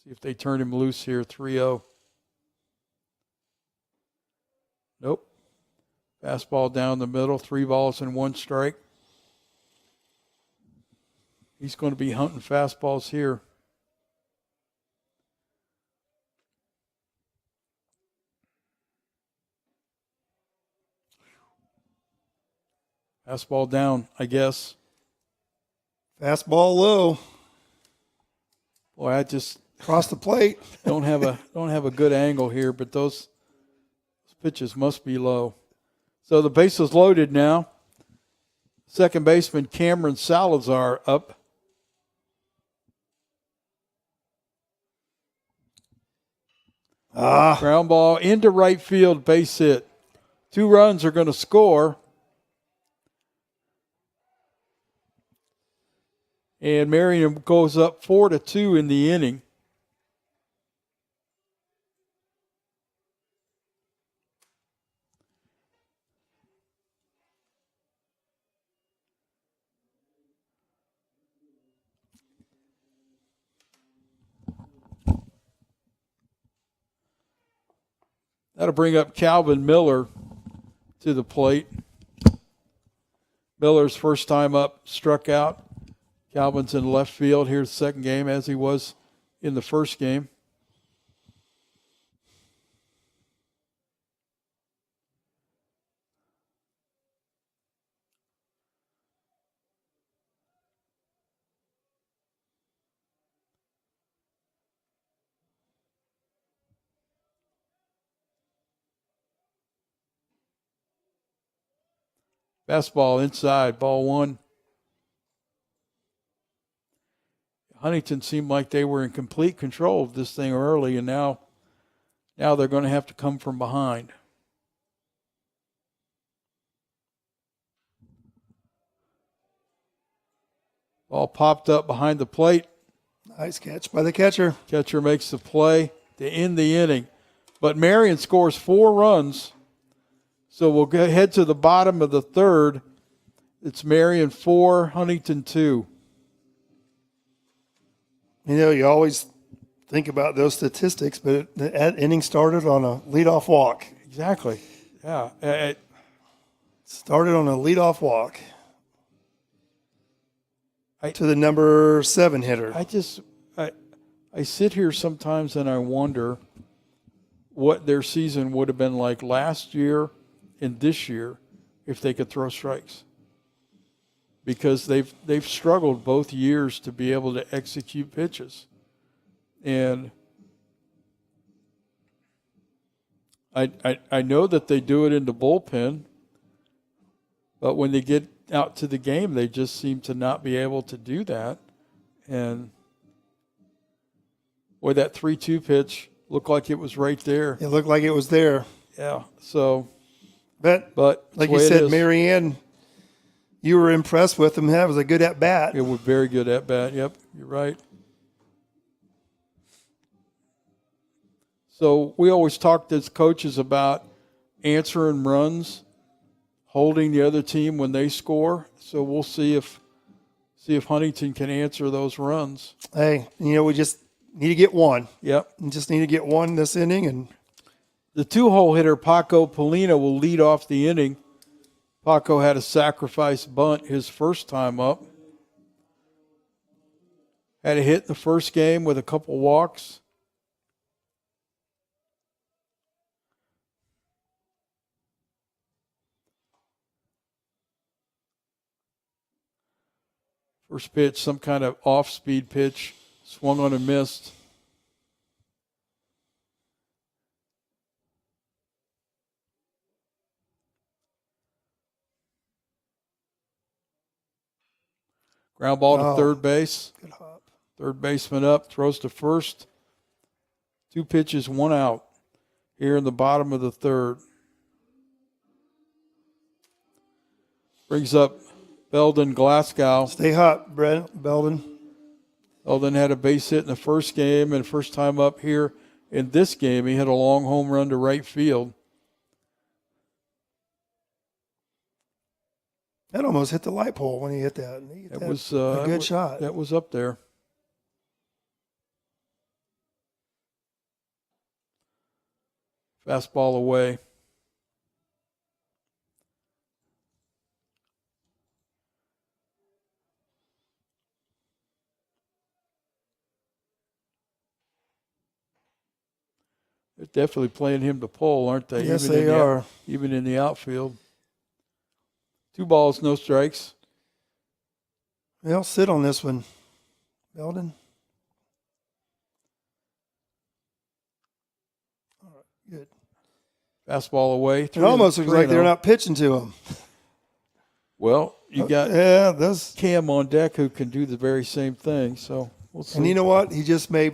See if they turn him loose here, 3-0. Nope. Fastball down the middle, 3 balls and 1 strike. He's going to be hunting fastballs here. Fastball down, I guess. Fastball low. Boy, I just Across the plate. don't have a good angle here, but those pitches must be low. So the base is loaded now. Second baseman Cameron Salazar up. Ground ball into right field, base hit. 2 runs are going to score. And Marian goes up 4-2 in the inning. That'll bring up Calvin Miller to the plate. Miller's first time up, struck out. Calvin's in left field here, the second game, as he was in the first game. Fastball inside, ball 1. Huntington seemed like they were in complete control of this thing early, and now they're going to have to come from behind. Ball popped up behind the plate. Nice catch by the catcher. Catcher makes the play to end the inning. But Marian scores 4 runs. So we'll head to the bottom of the third. It's Marian 4, Huntington 2. You know, you always think about those statistics, but that inning started on a leadoff walk. Exactly. Yeah. Started on a leadoff walk to the number 7 hitter. I sit here sometimes and I wonder what their season would have been like last year and this year if they could throw strikes, because they've struggled both years to be able to execute pitches. And I know that they do it in the bullpen, but when they get out to the game, they just seem to not be able to do that. And boy, that 3-2 pitch looked like it was right there. It looked like it was there. Yeah. So, but like you said, Marian, you were impressed with him. That was a good at bat. It was very good at bat. Yep, you're right. So we always talked as coaches about answering runs, holding the other team when they score. So we'll see if Huntington can answer those runs. Hey, we just need to get one. Yep. We just need to get one this inning. And the 2-hole hitter, Paco Polina, will lead off the inning. Paco had a sacrifice bunt his first time up. Had a hit in the first game with a couple walks. First pitch, some kind of off-speed pitch, swung on and missed. Ground ball to third base. Good hop. Third baseman up, throws to first. 2 pitches, 1 out here in the bottom of the third. Brings up Belden Glasgow. Stay hot, Belden. Belden had a base hit in the first game, and first time up here in this game, he hit a long home run to right field. That almost hit the light pole when he hit that. That was a good shot. That was up there. Fastball away. They're definitely playing him to pull, aren't they? Yes, they are. Even in the outfield. 2 balls, no strikes. Well, sit on this one, Belden. All right, good. Fastball away. It almost looks like they're not pitching to him. Well, you got those Cam on deck who can do the very same thing. So we'll see. And you know what? He just may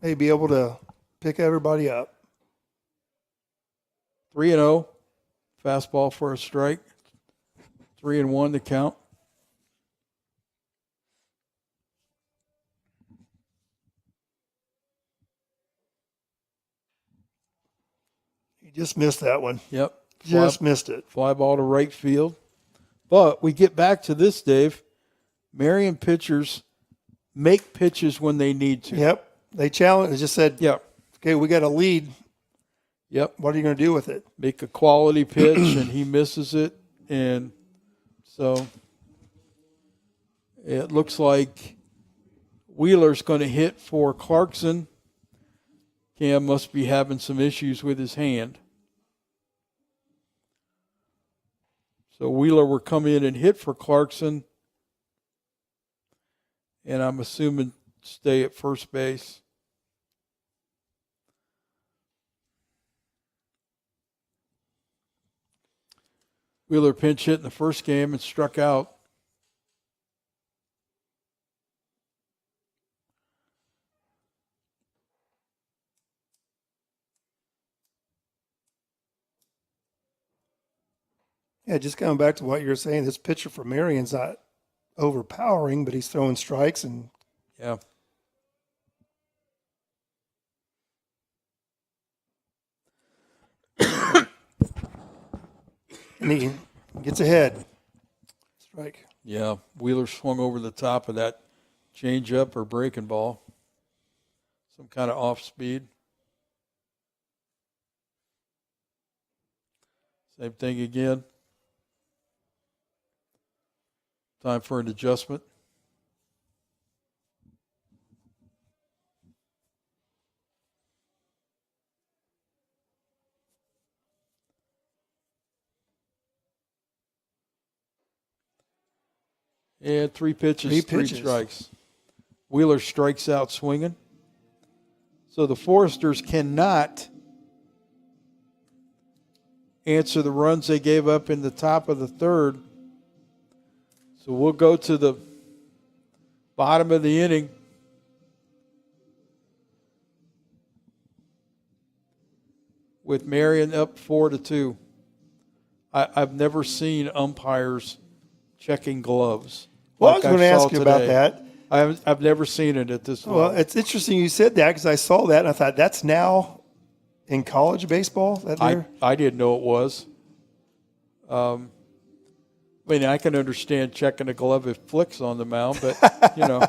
be able to pick everybody up. 3-0. Fastball for a strike. 3-1 to count. He just missed that one. Yep. Just missed it. Fly ball to right field. But we get back to this, Dave. Marian pitchers make pitches when they need to. Yep. They challenged. They just said, Yep. Okay, we got a lead. Yep. What are you going to do with it? Make a quality pitch, and he misses it. And so it looks like Wheeler's going to hit for Clarkson. Cam must be having some issues with his hand. So Wheeler will come in and hit for Clarkson. And I'm assuming stay at first base. Wheeler pinch hit in the first game and struck out. Yeah, just coming back to what you were saying, this pitcher for Marian's not overpowering, but he's throwing strikes and Yeah. and he gets ahead. Strike. Yeah. Wheeler swung over the top of that changeup or breaking ball. Some kind of off speed. Same thing again. Time for an adjustment. And 3 pitches, 3 strikes. Wheeler strikes out swinging. So the Foresters cannot answer the runs they gave up in the top of the third. So we'll go to the bottom of the inning. With Marian up 4-2. I've never seen umpires checking gloves. Well, I was going to ask you about that. I've never seen it at this level. Well, it's interesting you said that because I saw that and I thought that's now in college baseball. I didn't know it was. I mean, I can understand checking a glove if Flick's on the mound, but you know.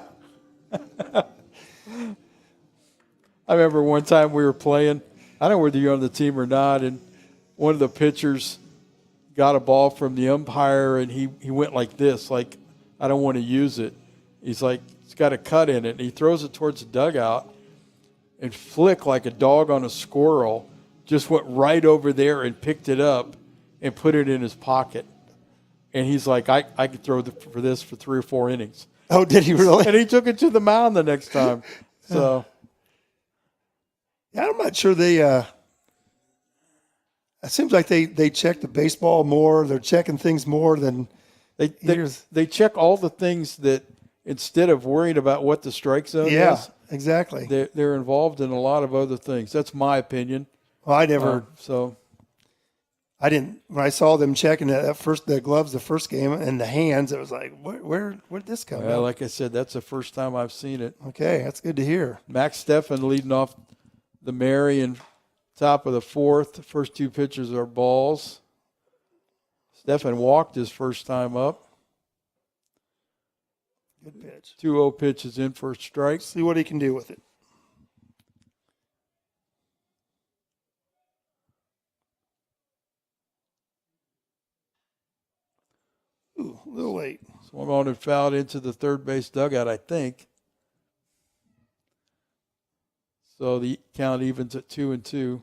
I remember one time we were playing. I don't know whether you're on the team or not, and one of the pitchers got a ball from the umpire, and he went like this, like, I don't want to use it. He's like, it's got a cut in it, and he throws it towards the dugout, and Flick, like a dog on a squirrel, just went right over there and picked it up and put it in his pocket. And he's like, I could throw for this for 3 or 4 innings. Oh, did he really? And he took it to the mound the next time. So, yeah, I'm not sure they. It seems like they check the baseball more. They're checking things more than they check all the things that instead of worrying about what the strike zone is. Yeah, exactly. They're involved in a lot of other things. That's my opinion. Well, I never. I didn't. When I saw them checking the gloves, the first game, and the hands, it was like, where did this come from? Like I said, that's the first time I've seen it. Okay, that's good to hear. Max Steffen leading off the Marian, top of the fourth. The first 2 pitches are balls. Steffen walked his first time up. Good pitch. 2-0 pitch is in for a strike. See what he can do with it. Ooh, a little late. Swung on and fouled into the third base dugout, I think. So the count evens at 2-2.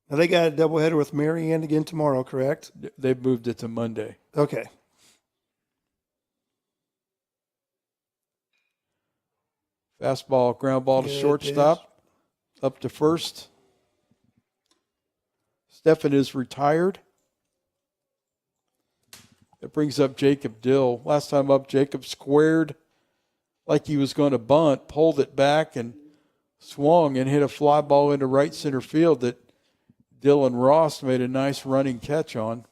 Now they got a doubleheader with Marian again tomorrow, correct? They've moved it to Monday. Okay. Fastball, ground ball to shortstop, up to first. Steffen is retired. That brings up Jacob Dill. Last time up, Jacob squared like he was going to bunt, pulled it back and swung and hit a fly ball into right center field that Dylan Ross made a nice running catch on.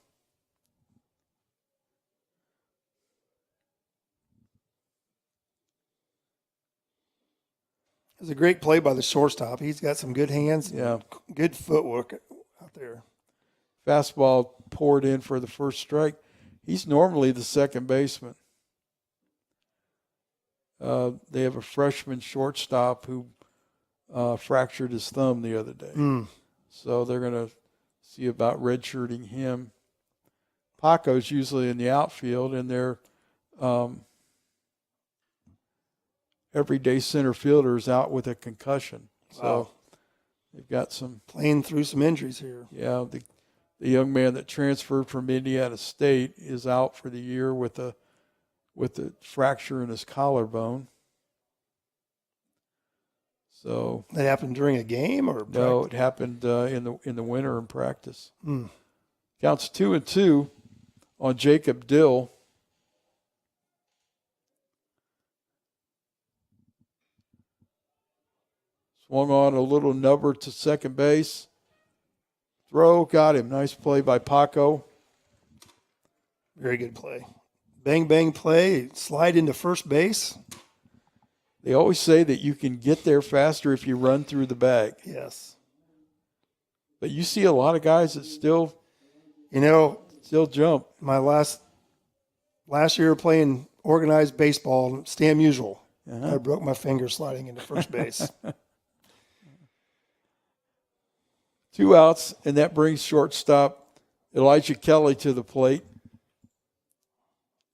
It was a great play by the shortstop. He's got some good hands, good footwork out there. Fastball poured in for the first strike. He's normally the second baseman. They have a freshman shortstop who fractured his thumb the other day. So they're going to see about redshirting him. Paco's usually in the outfield, and they're everyday center fielder is out with a concussion. So they've got some playing through some injuries here. Yeah, the young man that transferred from Indiana State is out for the year with a fracture in his collarbone. So that happened during a game or no? It happened in the winter in practice. Counts 2-2 on Jacob Dill. Swung on a little nubber to second base. Throw, got him. Nice play by Paco. Very good play. Bang, bang play. Slide into first base. They always say that you can get there faster if you run through the bag. Yes. But you see a lot of guys that still jump. My last year playing organized baseball, Stan Musial. I broke my finger sliding into first base. 2 outs, and that brings shortstop Elijah Kelly to the plate.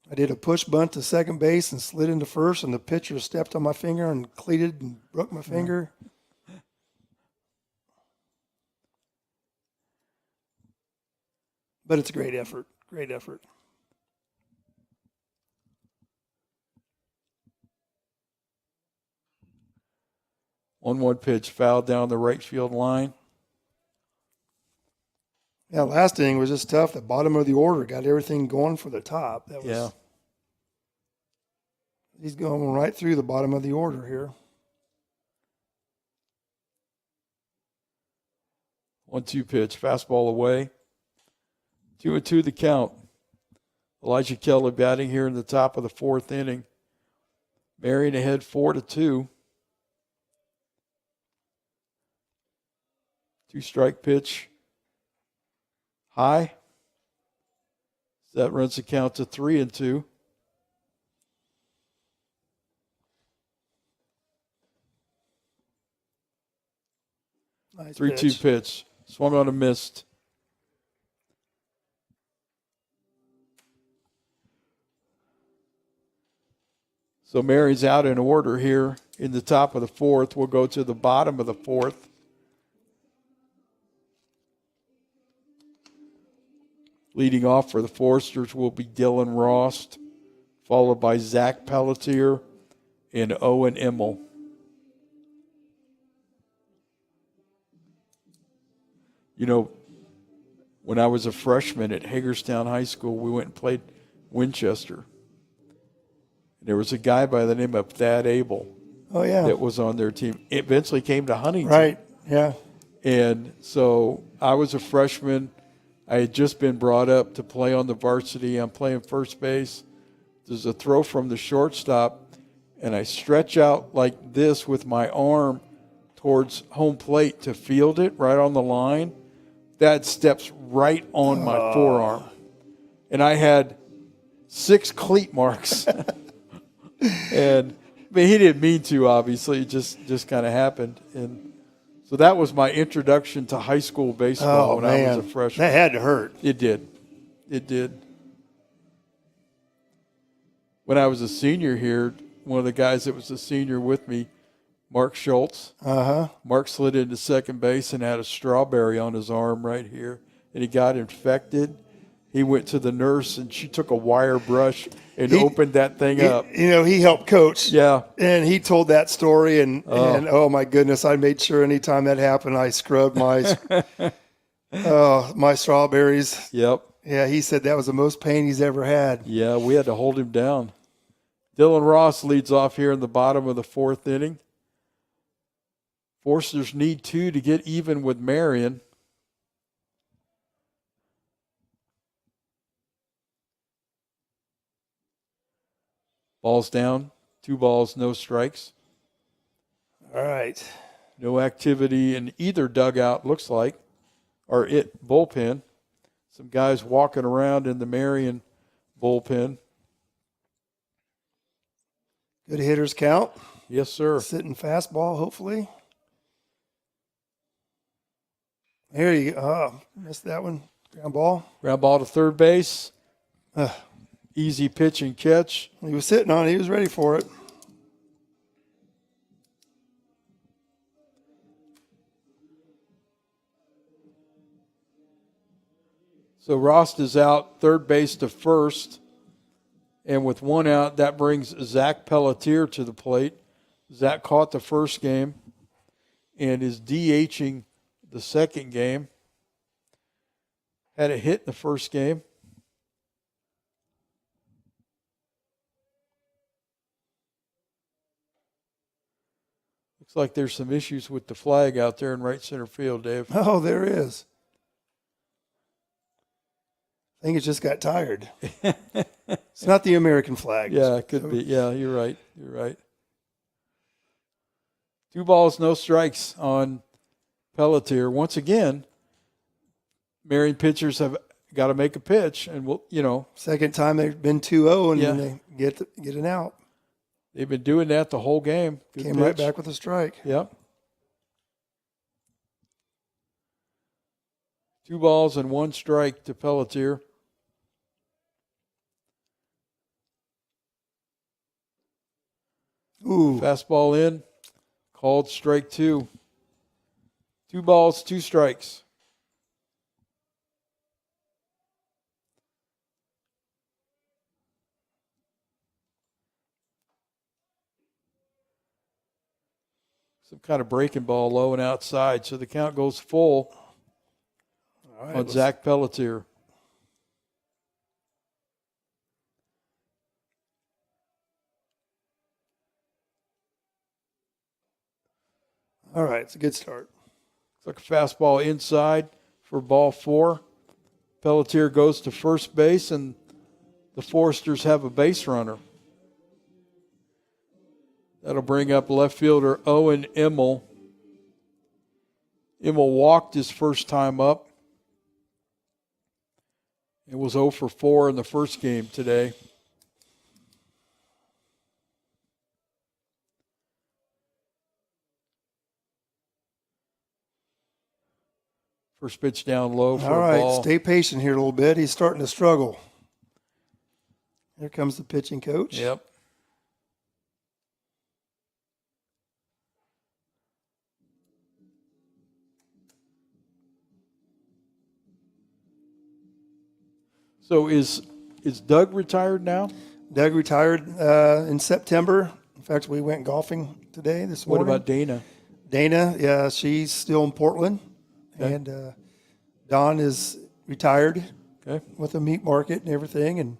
I did a push bunt to second base and slid into first, and the pitcher stepped on my finger and cleated and broke my finger. But it's a great effort. Great effort. 1-1 pitch, foul down the right field line. Yeah, last inning was just tough. The bottom of the order got everything going for the top. That was, Yeah. He's going right through the bottom of the order here. 1-2 pitch, fastball away. 2-2 the count. Elijah Kelly batting here in the top of the 4th inning. Marian ahead 4-2. 2-strike pitch. High. That runs the count to 3-2. Nice 3-2 pitch. Swung on and missed. So Mary's out in order here in the top of the 4th. We'll go to the bottom of the 4th. Leading off for the Foresters will be Dylan Rost, followed by Zach Pelletier and Owen Immel. You know, when I was a freshman at Hagerstown High School, we went and played Winchester. There was a guy by the name of Thad Abel that was on their team. It eventually came to Huntington. Right, yeah. And so I was a freshman. I had just been brought up to play on the varsity. I'm playing first base. There's a throw from the shortstop, and I stretch out like this with my arm towards home plate to field it right on the line. That steps right on my forearm. And I had 6 cleat marks. And I mean, he didn't mean to, obviously. It just kind of happened. And so that was my introduction to high school baseball when I was a freshman. That had to hurt. It did. It did. When I was a senior here, one of the guys that was a senior with me, Mark Schultz. Mark slid into second base and had a strawberry on his arm right here, and he got infected. He went to the nurse, and she took a wire brush and opened that thing up. You know, he helped coach. Yeah. And he told that story, and oh, my goodness, I made sure anytime that happened, I scrubbed my my strawberries. Yep. Yeah, he said that was the most pain he's ever had. Yeah, we had to hold him down. Dylan Ross leads off here in the bottom of the 4th inning. Forsters need 2 to get even with Marian. Ball's down. 2 balls, no strikes. All right. No activity in either dugout, looks like, or bullpen. Some guys walking around in the Marian bullpen. Good hitters count. Yes, sir. Sitting fastball, hopefully. Here you go. Oh, missed that one. Ground ball. Ground ball to third base. Easy pitch and catch. He was sitting on it. He was ready for it. So Rost is out, third base to first. And with 1 out, that brings Zach Pelletier to the plate. Zach caught the first game and is DHing the second game. Had a hit in the first game. Looks like there's some issues with the flag out there in right center field, Dave. Oh, there is. I think it just got tired. It's not the American flag. Yeah, it could be. Yeah, you're right. You're right. 2 balls, no strikes on Pelletier. Once again, Marian pitchers have got to make a pitch, and Second time they've been 2-0, and Yeah. they get an out. They've been doing that the whole game. Good Came pitch. right back with a strike. Yep. 2 balls and 1 strike to Pelletier. Ooh. Fastball in. Called strike 2. 2 balls, 2 strikes. some kind of breaking ball low and outside. So the count goes full on Zach Pelletier. All right, it's a good start. Looks like a fastball inside for ball 4. Pelletier goes to first base, and the Foresters have a base runner. That'll bring up left fielder Owen Immel. Immel walked his first time up. It was 0 for 4 in the first game today. First pitch down low for All right, a ball. stay patient here a little bit. He's starting to struggle. Here comes the pitching coach. Yep. So is Doug retired now? Doug retired in September. In fact, we went golfing today, this What morning. about Dana? Dana, yeah, she's still in Portland. Okay. And Don is retired Okay. with the meat market and everything. And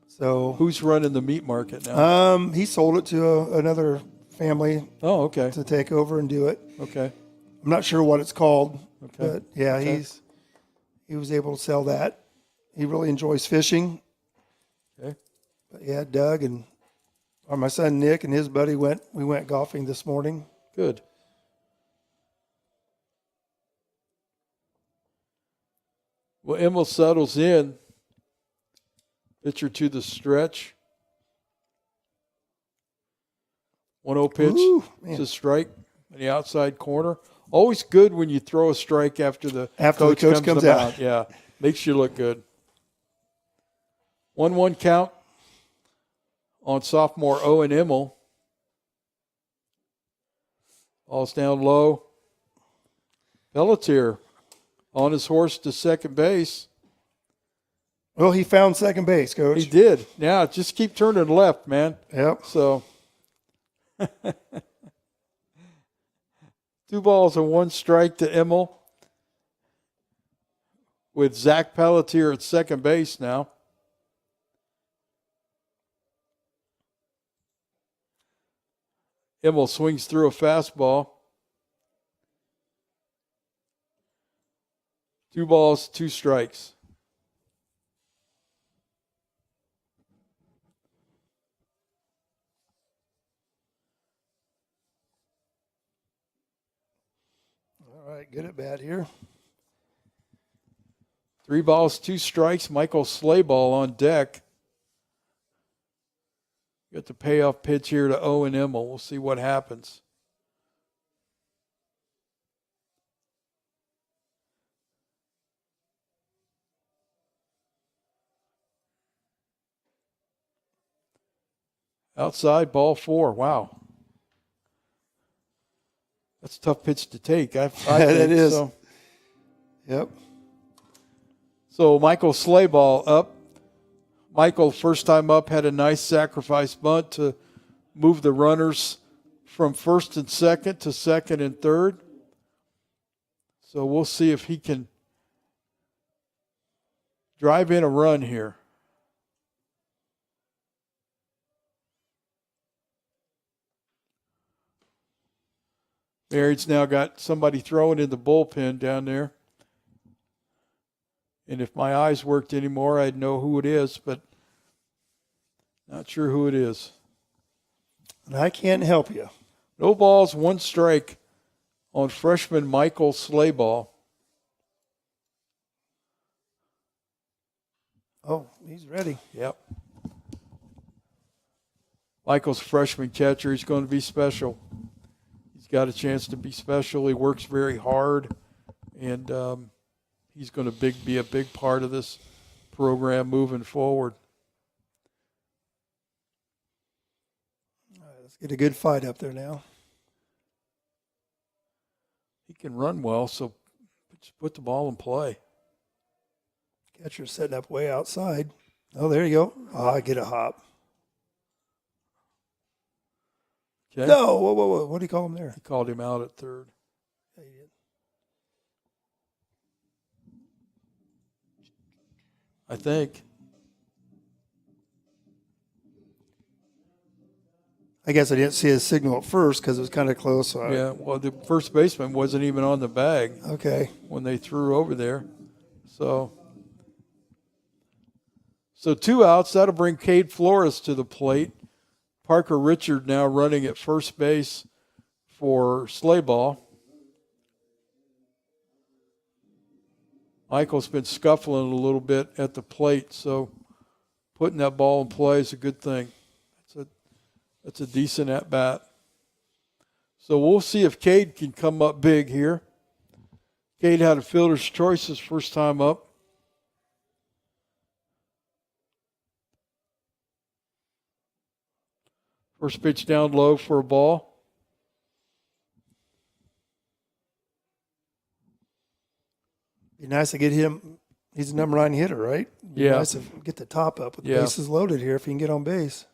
so Who's running the meat market now? he sold it to another family Oh, okay. to take over and do it. Okay. I'm not sure what it's called, Okay. but yeah, Okay. he was able to sell that. He really enjoys fishing. Okay. But yeah, Doug and my son Nick and his buddy we went golfing this morning. Good. Well, Immel settles in. Pitcher to the stretch. 1-0 pitch. Ooh, man. It's a strike in the outside corner. Always good when you throw a strike after the coach comes to out. mound. Yeah, makes you look good. 1-1 count on sophomore Owen Immel. Ball's down low. Pelletier on his horse to second base. Well, he found second base, Coach. He did. Now just keep turning left, man. Yep. So 2 balls and 1 strike to Immel with Zach Pelletier at second base now. Immel swings through a fastball. 2 balls, 2 strikes. All right, good at bat here. 3 balls, 2 strikes. Michael Slayball on deck. Got the payoff pitch here to Owen Immel. We'll see what happens. Outside, ball 4. Wow. That's a tough pitch to take. I think It is. So. Yep. So Michael Slayball up. Michael, first time up, had a nice sacrifice bunt to move the runners from first and second to second and third. So we'll see if he can drive in a run here. Marian's now got somebody throwing in the bullpen down there. And if my eyes worked anymore, I'd know who it is, but not sure who it is. And I can't help you. No balls, 1 strike on freshman Michael Slayball. Oh, he's ready. Yep. Michael's a freshman catcher. He's going to be special. He's got a chance to be special. He works very hard, and he's going to be a big part of this program moving forward. All right, let's get a good fight up there now. He can run well, so just put the ball in play. Catcher's setting up way outside. Oh, there you go. Oh, I get a hop. Okay. No, whoa. What do you call him there? He called him out at third. Yeah, he did. I think. I guess I didn't see his signal at first because it was kind of close. So Yeah, well, the first baseman wasn't even on the bag Okay. when they threw over there. So 2 outs. That'll bring Cade Flores to the plate. Parker Richard now running at first base for Slayball. Michael's been scuffling a little bit at the plate, so putting that ball in play is a good thing. That's a decent at-bat. So we'll see if Cade can come up big here. Cade had a fielder's choice his first time up. First pitch down low for a ball. Be nice to get him. He's a number 9 hitter, right? Be Yeah. nice to get the top up with the Yeah. bases loaded here if he can get on base.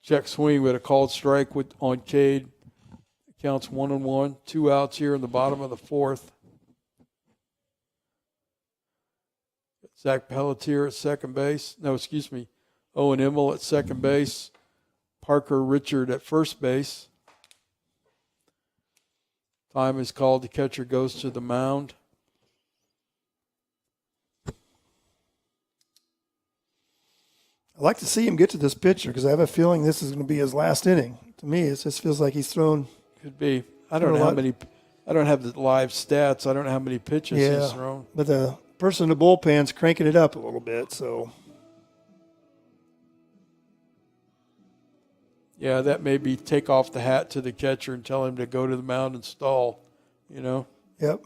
Check swing with a called strike on Cade. Counts 1-1. 2 outs here in the bottom of the fourth. Zach Pelletier at second base. No, excuse me. Owen Immel at second base. Parker Richard at first base. Time is called. The catcher goes to the mound. I'd like to see him get to this pitcher because I have a feeling this is going to be his last inning. To me, it just feels like he's thrown. Could be. I don't know how many. I don't have the live stats. I don't know how many pitches he's thrown. But the person in the bullpen's cranking it up a little bit, so. Yeah, that may be take off the hat to the catcher and tell him to go to the mound and stall, you know. Yep.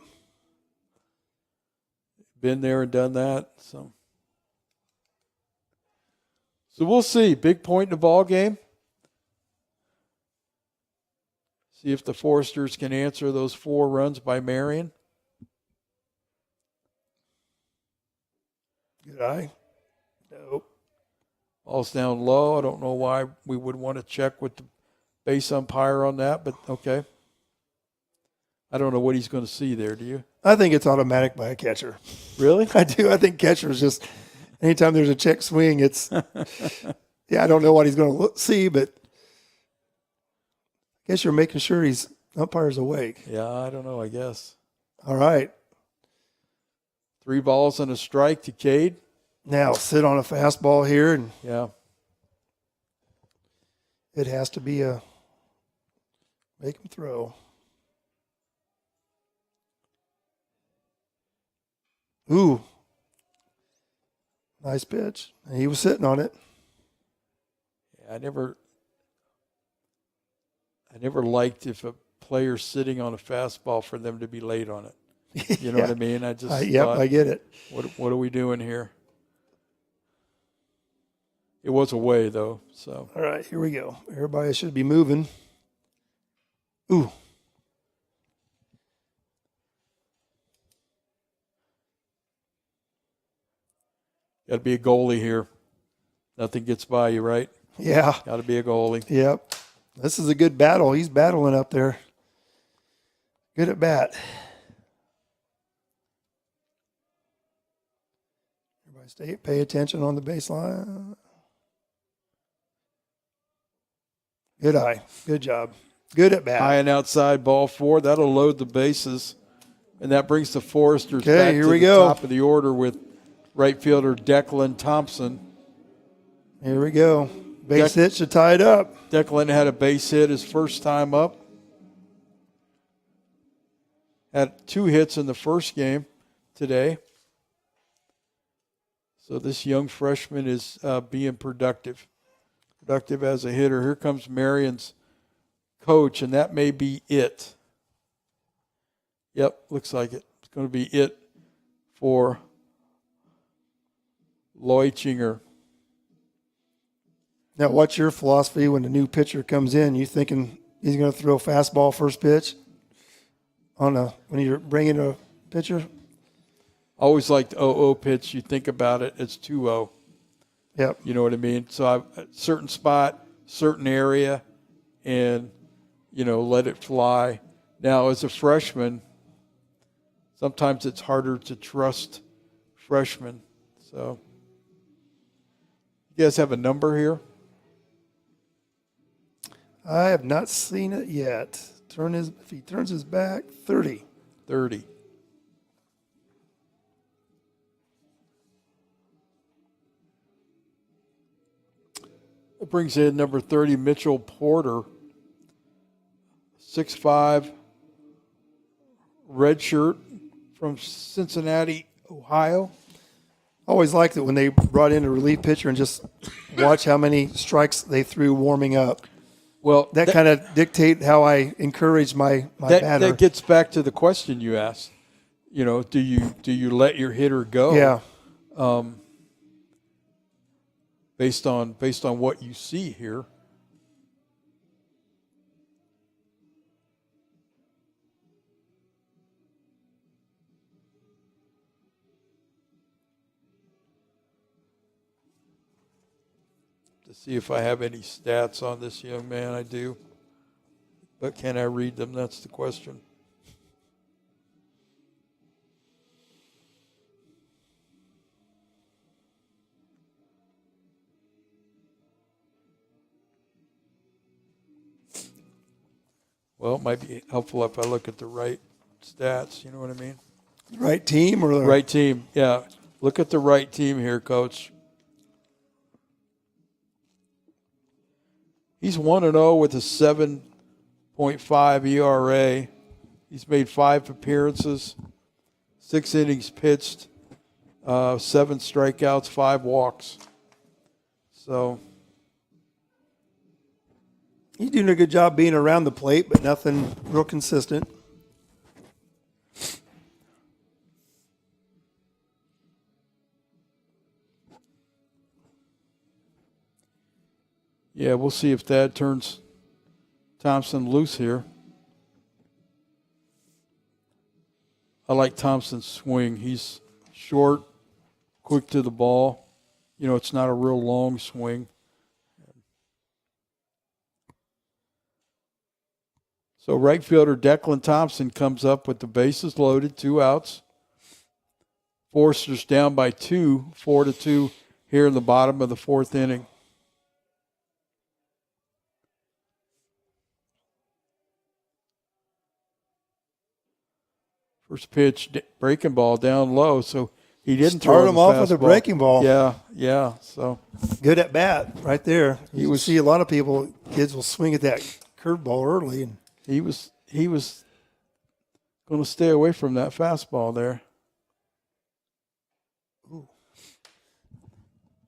Been there and done that, so we'll see. Big point in the ball game. See if the Foresters can answer those 4 runs by Marian. Good eye. Nope. Ball's down low. I don't know why we would want to check with the base umpire on that, but okay. I don't know what he's going to see there, do you? I think it's automatic by a catcher. Really? I do. I think catchers just, anytime there's a check swing, it's, yeah, I don't know what he's going to see, but I guess you're making sure umpire's awake. Yeah, I don't know, I guess. All right. 3 balls and a strike to Cade. Now sit on a fastball here, and Yeah. it has to be make him throw. Ooh. Nice pitch. And he was sitting on it. I never liked if a player's sitting on a fastball for them to be late on it. You know Yeah. what I mean? I just Yep, thought, I get it. what are we doing here? It was away though, so All right, here we go. Everybody should be moving. Ooh. got to be a goalie here. Nothing gets by you, right? Yeah. Got to be a goalie. Yep. This is a good battle. He's battling up there. Good at bat. Everybody pay attention on the baseline. Good eye. Good job. Good at bat. High and outside, ball 4. That'll load the bases, and that brings the Foresters Okay, back here to we the go. top of the order with right fielder Declan Thompson. Here we go. Base hit should tie it up. Declan had a base hit his first time up. Had 2 hits in the first game today. So this young freshman is being productive. Productive as a hitter. Here comes Marian's coach, and that may be it. Yep, looks like it. It's going to be it for Leuchinger. Now, what's your philosophy when the new pitcher comes in? You thinking he's going to throw a fastball first pitch when you're bringing a pitcher? Always like the 0-0 pitch. You think about it, it's 2-0. Yep. You know what I mean? So a certain spot, certain area, and, let it fly. Now, as a freshman, sometimes it's harder to trust freshmen. So, you guys have a number here? I have not seen it yet. If he turns his back, 30. 30. It brings in number 30, Mitchell Porter, 6'5", red shirt from Cincinnati, Ohio. Always liked it when they brought in a relief pitcher and just watch how many strikes they threw warming up. Well, that kind of dictate how I encourage my batter. That gets back to the question you asked. Do you let your hitter go? Yeah. Based on what you see here. To see if I have any stats on this young man, I do. But can I read them? That's the question. Well, it might be helpful if I look at the right stats. You know what I mean? Right team or right team? Yeah. Look at the right team here, Coach. He's 1-0 with a 7.5 ERA. He's made 5 appearances, 6 innings pitched, 7 strikeouts, 5 walks. So he's doing a good job being around the plate, but nothing real consistent. Yeah, we'll see if that turns Thompson loose here. I like Thompson's swing. He's short, quick to the ball. It's not a real long swing. So right fielder Declan Thompson comes up with the bases loaded, 2 outs. Forster's down by 2, 4-2 here in the bottom of the 4th inning. First pitch, breaking ball down low, so he didn't start throw him off with a breaking ball. Yeah. So good at bat right there. You see a lot of kids will swing at that curveball early, and he was going to stay away from that fastball there. Ooh.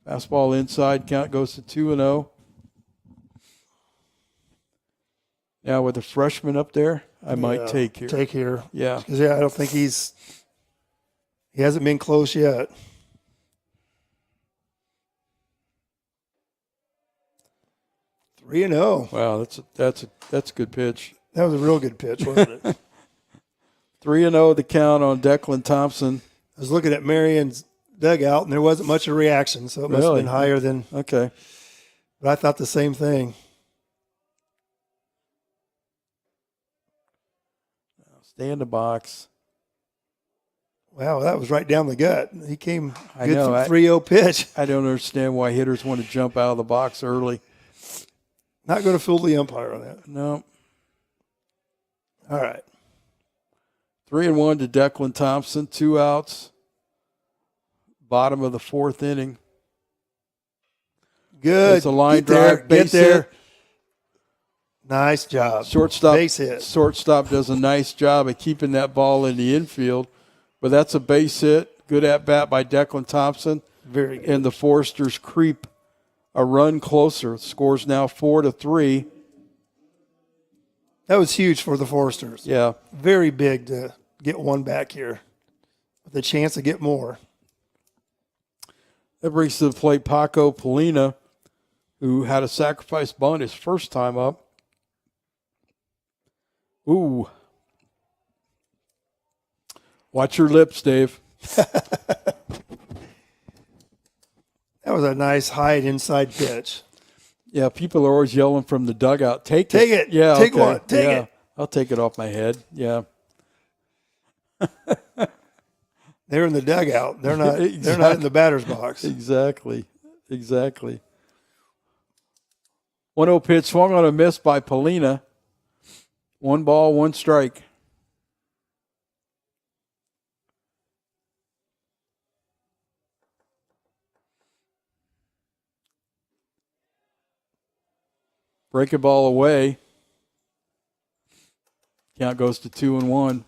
Fastball inside, count goes to 2-0. Now with the freshman up there, I might take here. Take here. Yeah. Because, I don't think he hasn't been close yet. Three and 0. Wow, that's a good pitch. That was a real good pitch, wasn't it? 3-0 the count on Declan Thompson. I was looking at Marian's dugout, and there wasn't much of a reaction, so it must have been higher than. Okay. But I thought the same thing. Stay in the box. Wow, that was right down the gut. He came good from 3-0 pitch. I don't understand why hitters want to jump out of the box early. Not going to fool the umpire on that. No. All right. 3-1 to Declan Thompson, 2 outs. Bottom of the 4th inning. Good. It's a line drive, base hit. Nice job. Shortstop, base hit. Shortstop does a nice job of keeping that ball in the infield, but that's a base hit. Good at bat by Declan Thompson. Very good. And the Foresters creep a run closer. Scores now 4-3. That was huge for the Foresters. Yeah, very big to get one back here, with a chance to get more. That brings to the plate Paco Polina, who had a sacrifice bunt his first time up. Ooh. Watch your lips, Dave. That was a nice high and inside pitch. Yeah, people are always yelling from the dugout. Take it. Take it. Yeah, Take okay. one. Take Yeah, it. I'll take it off my head. Yeah. They're in the dugout. They're not. Exactly. They're not in the batter's box. Exactly. 1-0 pitch swung on a miss by Polina. 1 ball, 1 strike. Breaking ball away. Count goes to 2-1.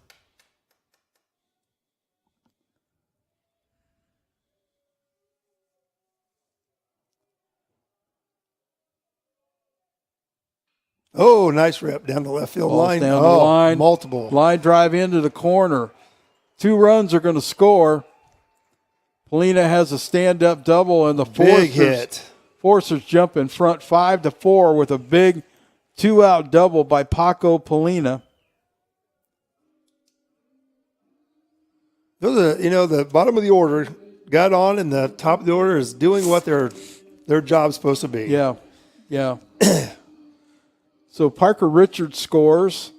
Oh, nice rip down the left field Ball's line. down the Oh, line. multiple. Line drive into the corner. 2 runs are going to score. Polina has a stand-up double, and the Big hit. Forcers jump in front 5-4 with a big 2-out double by Paco Polina. Those are, the bottom of the order got on, and the top of the order is doing what their job's supposed to be. Yeah. So Parker Richards scores.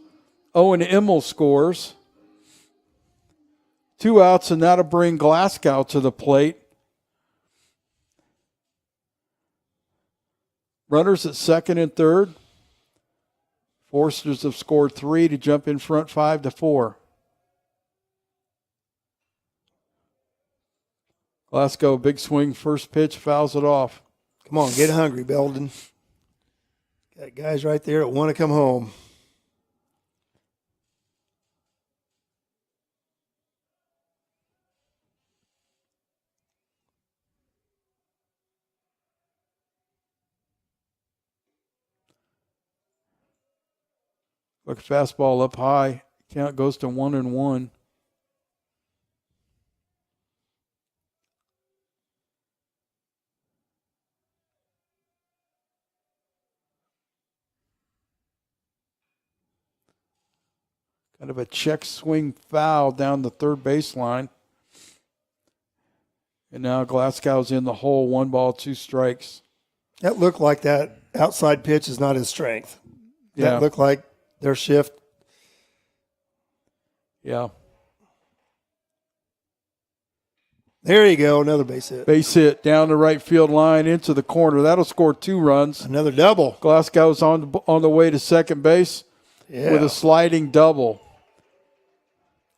Owen Immel scores. 2 outs, and now to bring Glasgow to the plate. Runners at second and third. Forsters have scored 3 to jump in front 5-4. Glasgow, big swing, first pitch, fouls it off. Come on, get hungry, Belden. Got guys right there that want to come home. Look, fastball up high. Count goes to 1-1. Kind of a check swing foul down the third baseline. And now Glasgow's in the hole, 1 ball, 2 strikes. That looked like that outside pitch is not his strength. Yeah. That looked like their shift. Yeah. There you go, another base hit. Base hit down the right field line into the corner. That'll score 2 runs. Another double. Glasgow's on the way to second base with a sliding double.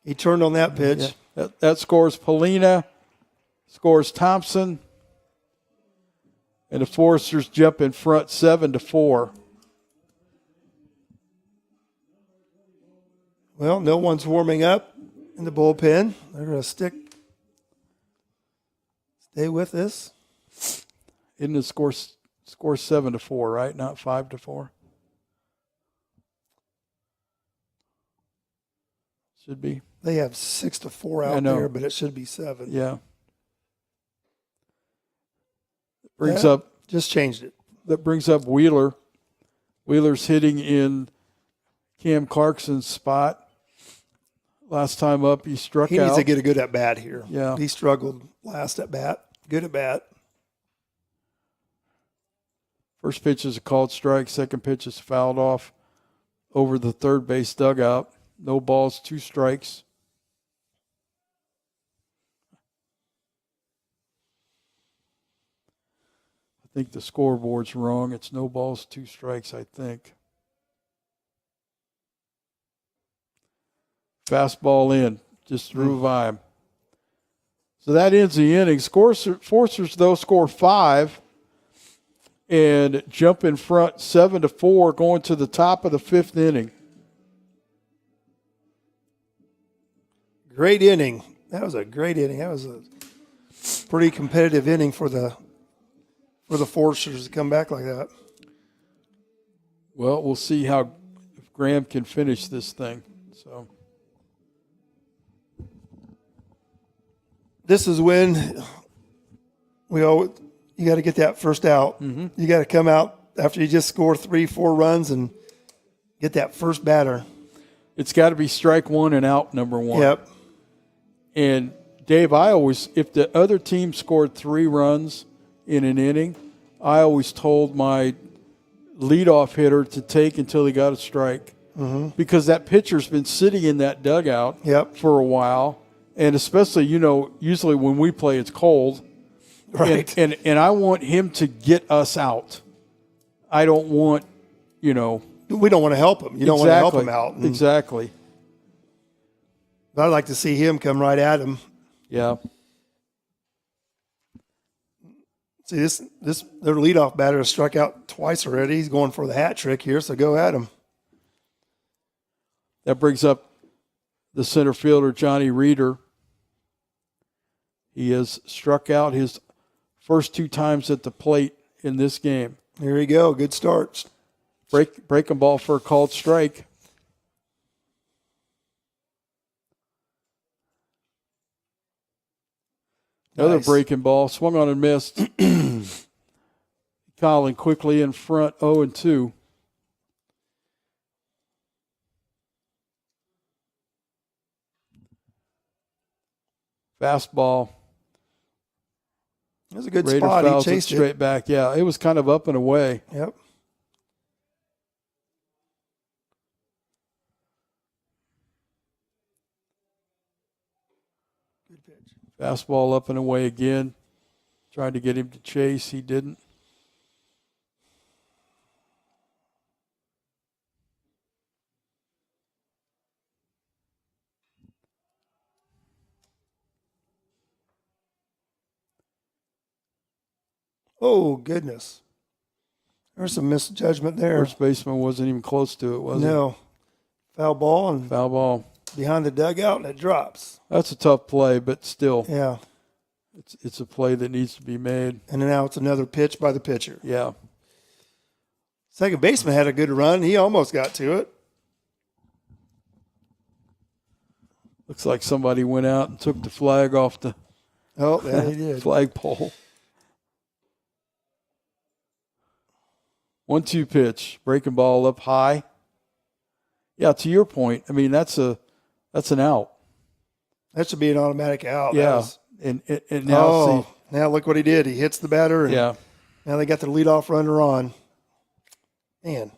He turned on that pitch. Yeah. That scores Polina, scores Thompson, and the Foresters jump in front 7-4. Well, no one's warming up in the bullpen. They're going to stay with this. Isn't the score 7-4, right? Not 5-4. Should be. They have 6-4 out there, but it should be 7. Yeah. Just changed it. That brings up Wheeler. Wheeler's hitting in Cam Clarkson's spot. Last time up, he struck out. He needs to get a good at bat here. Yeah. He struggled last at bat. Good at bat. First pitch is a called strike. Second pitch is fouled off over the third base dugout. No balls, 2 strikes. I think the scoreboard's wrong. It's no balls, 2 strikes, I think. Fastball in, just through vibe. So that ends the inning. Forcers, though, score 5 and jump in front 7-4 going to the top of the 5th inning. Great inning. That was a great inning. That was a pretty competitive inning for the Foresters to come back like that. Well, we'll see how if Graham can finish this thing. So This is when you got to get that first out. Mm-hmm. You got to come out after you just score 3-4 runs and get that first batter. It's got to be strike one and out number one. Yep. And Dave, if the other team scored 3 runs in an inning, I always told my leadoff hitter to take until he got a strike. Mm-hmm. Because that pitcher's been sitting in that dugout for a while. And especially, usually when we play, it's cold. Right. And I want him to get us out. I don't want, We don't want to help him. You don't want to help him out. Exactly. But I'd like to see him come right at him. Yeah. See, their leadoff batter has struck out twice already. He's going for the hat trick here, so go at him. That brings up the center fielder, Johnny Reeder. He has struck out his first 2 times at the plate in this game. Here you go. Good start. Breaking ball for a called strike. Another Nice. breaking ball, swung on and missed. Colin quickly in front, 0-2. Fastball. It was a good Raider spot. He fouls it chased straight it. back. Yeah, it was kind of up and away. Yep. Good pitch. Fastball up and away again. Tried to get him to chase. He didn't. Oh, goodness. There's some misjudgment there. First baseman wasn't even close to it, was he? No. Foul ball and Foul ball. behind the dugout, and it drops. That's a tough play, but still, Yeah. it's a play that needs to be made. And then now it's another pitch by the pitcher. Yeah. Second baseman had a good run. He almost got to it. Looks like somebody went out and took the flag off the Oh, yeah, he did. flagpole. 1-2 pitch, breaking ball up high. Yeah, to your point, I mean that's an out. That should be an automatic out. Yeah, and now now look what he did. He hits the batter. And yeah, now they got the leadoff runner on. Man.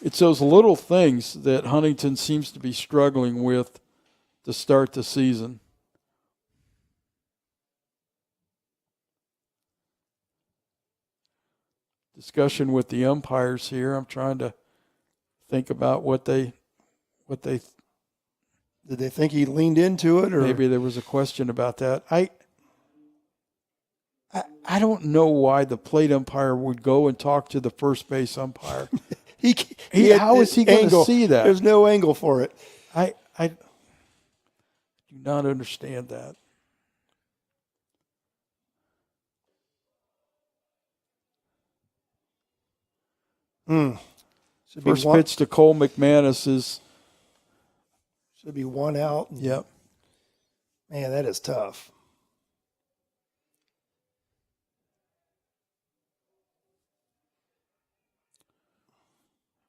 it's those little things that Huntington seems to be struggling with to start the season. Discussion with the umpires here. I'm trying to think about what they Did they think he leaned into it, or maybe there was a question about that. I don't know why the plate umpire would go and talk to the first base umpire. How is he going to see that? There's no angle for it. I do not understand that. First pitch to Cole McManus is. Should be one out. Yep. Man, that is tough.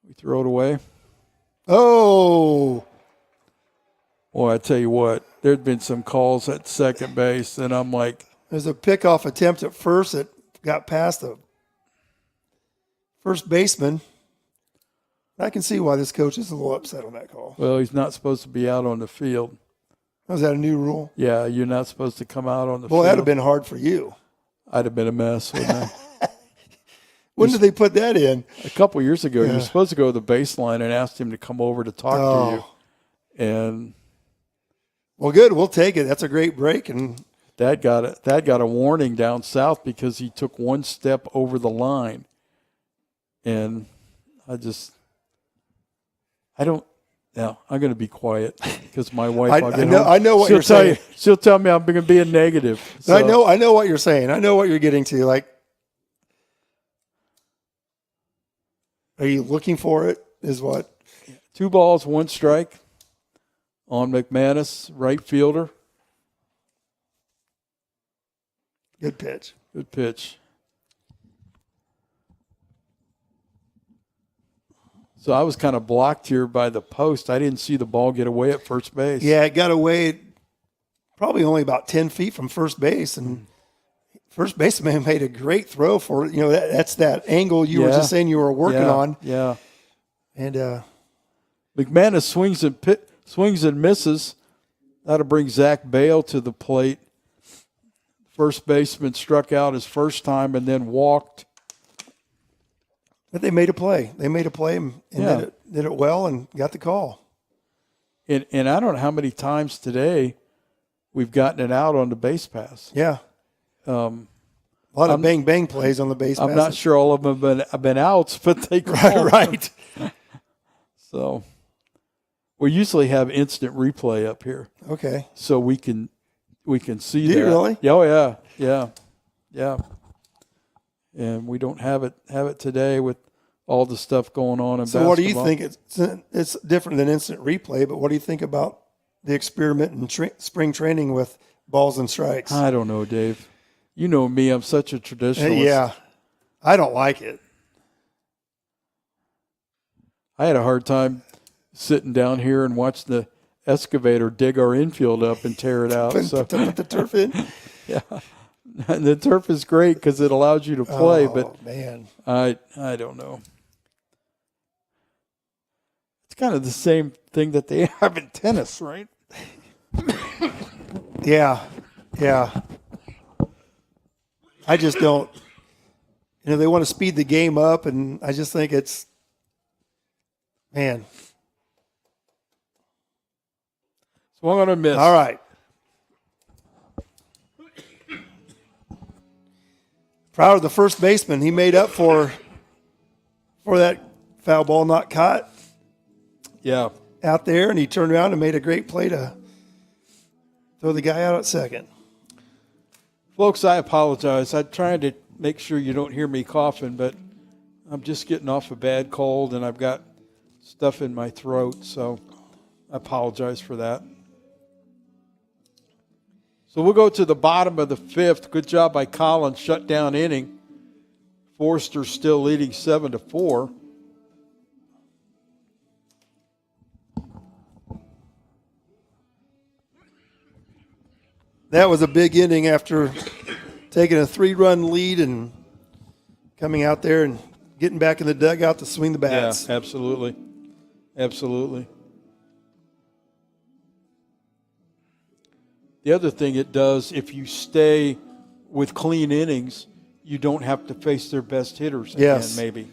We throw it away. Oh. Boy, I tell you what, there'd been some calls at second base, and I'm like. There's a pickoff attempt at first that got past the first baseman. I can see why this coach is a little upset on that call. Well, he's not supposed to be out on the field. Was that a new rule? Yeah, you're not supposed to come out on the field. Well, that'd have been hard for you. I'd have been a mess, wouldn't I? When did they put that in? A couple of years ago, you were supposed to go to the baseline and ask him to come over to talk to you. And well, good. We'll take it. That's a great break. And that got a warning down south because he took one step over the line. And I'm going to be quiet because my wife. I know what you're saying. She'll tell me I'm going to be a negative. So. I know what you're saying. I know what you're getting to. Like, are you looking for it? Is what? 2 balls, 1 strike on McManus, right fielder. Good pitch. Good pitch. So I was kind of blocked here by the post. I didn't see the ball get away at first base. Yeah, it got away probably only about 10 feet from first base, and first baseman made a great throw for it. That's that angle you were just saying you were working on. Yeah. And McManus swings and misses. That'll bring Zach Bale to the plate. First baseman struck out his first time and then walked. But they made a play. They made a play and did it well and got the call. And I don't know how many times today we've gotten it out on the base pass. Yeah. A lot of bang plays on the base pass. I'm not sure all of them have been outs, but they called right. So we usually have instant replay up here. Okay. So we can see Do that. you really? Oh yeah. And we don't have it today with all the stuff going on in basketball. So what do you think? It's different than instant replay, but what do you think about the experiment in spring training with balls and strikes? I don't know, Dave. You know me. I'm such a traditionalist. Yeah. I don't like it. I had a hard time sitting down here and watch the excavator dig our infield up and tear it out. Put the turf in? Yeah. And the turf is great because it allows you to play, but man, I don't know. It's kind of the same thing that they have in tennis, right? Yeah. I just don't. They want to speed the game up, and I just think it's, man. So I'm going to miss. All right. Proud of the first baseman. He made up for that foul ball not caught. Yeah. Out there, and he turned around and made a great play to throw the guy out at second. Folks, I apologize. I'm trying to make sure you don't hear me coughing, but I'm just getting off a bad cold, and I've got stuff in my throat, so I apologize for that. So we'll go to the bottom of the fifth. Good job by Collins, shut down inning. Forster still leading 7-4. That was a big inning after taking a 3-run lead and coming out there and getting back in the dugout to swing the bats. Yeah, absolutely. Absolutely. The other thing it does, if you stay with clean innings, you don't have to face their best hitters again, maybe.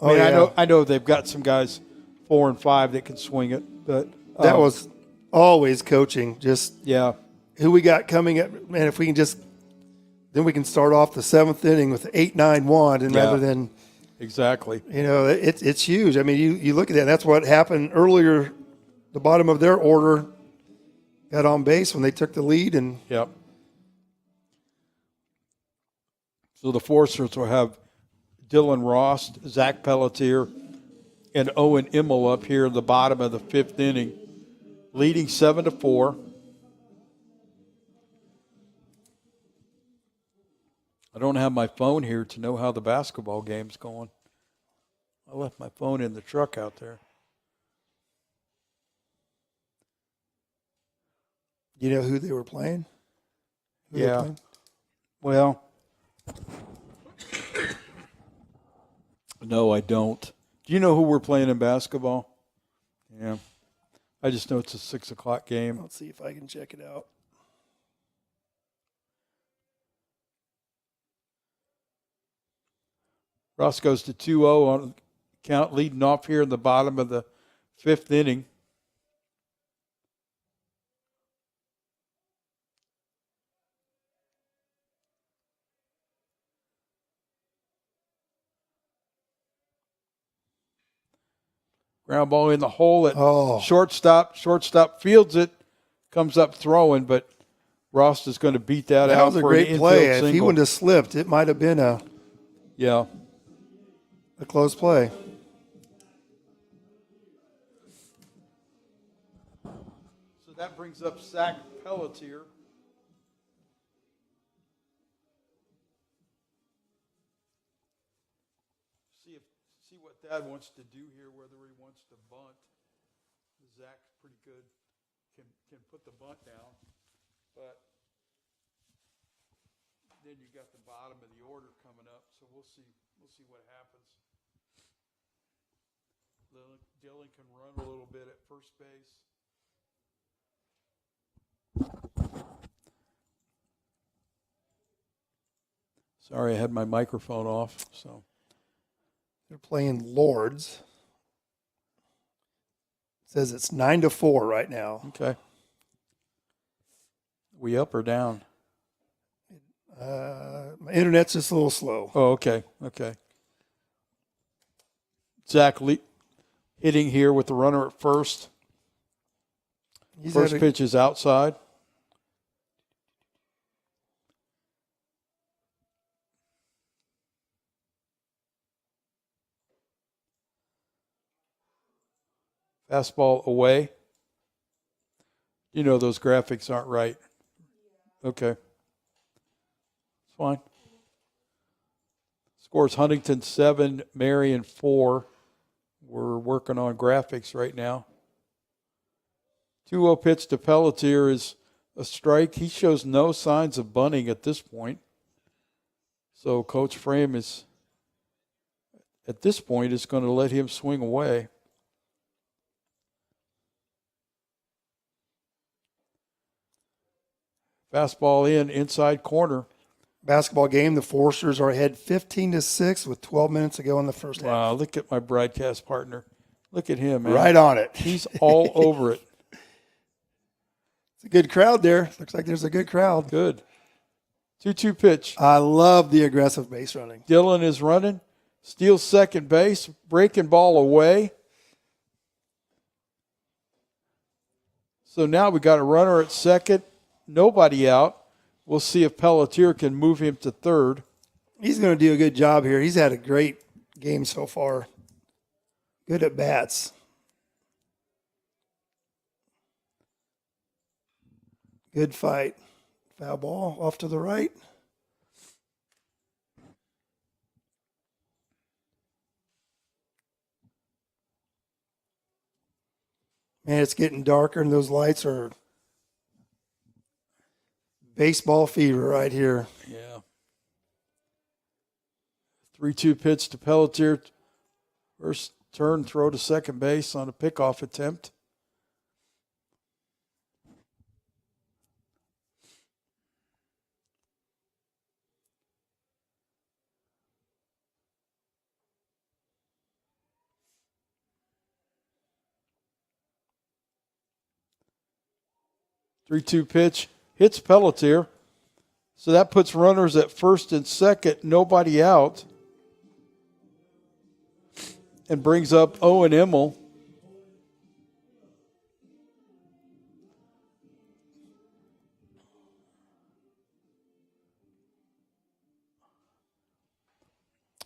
I know they've got some guys 4 and 5 that can swing it, but that was always coaching. Just who we got coming up, man. If we can then we can start off the 7th inning with 8-9-1, and rather than exactly, it's huge. I mean, you look at that. That's what happened earlier. The bottom of their order got on base when they took the lead, and so the Forsters will have Dylan Ross, Zach Pelletier, and Owen Immel up here in the bottom of the 5th inning, leading 7-4. I don't have my phone here to know how the basketball game's going. I left my phone in the truck out there. You know who they were playing? Well, no, I don't. Do you know who we're playing in basketball? Yeah. I just know it's a 6 o'clock game. Let's see if I can check it out. Ross goes to 2-0 on count, leading off here in the bottom of the 5th inning. Ground ball in the hole at shortstop. Shortstop fields it, comes up throwing, but Ross is going to beat that out. That was a great play. Single. If he wouldn't have slipped, it might have been a close play. So that brings up Zach Pelletier. Dad wants to do here, whether he wants to bunt. Zach's pretty good, can put the bunt down, but then you got the bottom of the order coming up, so we'll see what happens. Dylan can run a little bit at first base. Sorry, I had my microphone off. So they're playing Lords. It says it's 9-4 right now. Okay. We up or down? My internet's just a little slow. Oh, okay. Zach hitting here with the runner at first. First pitch is outside. Fastball away. You know those graphics aren't right. Okay. It's fine. Scores Huntington 7, Marian 4. We're working on graphics right now. 2-0 pitch to Pelletier is a strike. He shows no signs of bunting at this point. So Coach Frame is, at this point, is going to let him swing away. Fastball inside corner. Basketball game, the Foresters are ahead 15-6 with 12 minutes to go in the first half. Wow, look at my broadcast partner. Look at him, man. Right on it. He's all over it. It's a good crowd there. Looks like there's a good crowd. Good. 2-2 pitch. I love the aggressive base running. Dylan is running. Steals second base. Breaking ball away. So now we got a runner at second. Nobody out. We'll see if Pelletier can move him to third. He's going to do a good job here. He's had a great game so far. Good at bats. Good fight. Foul ball off to the right. Man, it's getting darker and those lights are baseball fever right here. Yeah. 3-2 pitch to Pelletier. First turn, throw to second base on a pickoff attempt. Three-two pitch. Hits Pelletier. So that puts runners at first and second, nobody out. And brings up Owen Immel.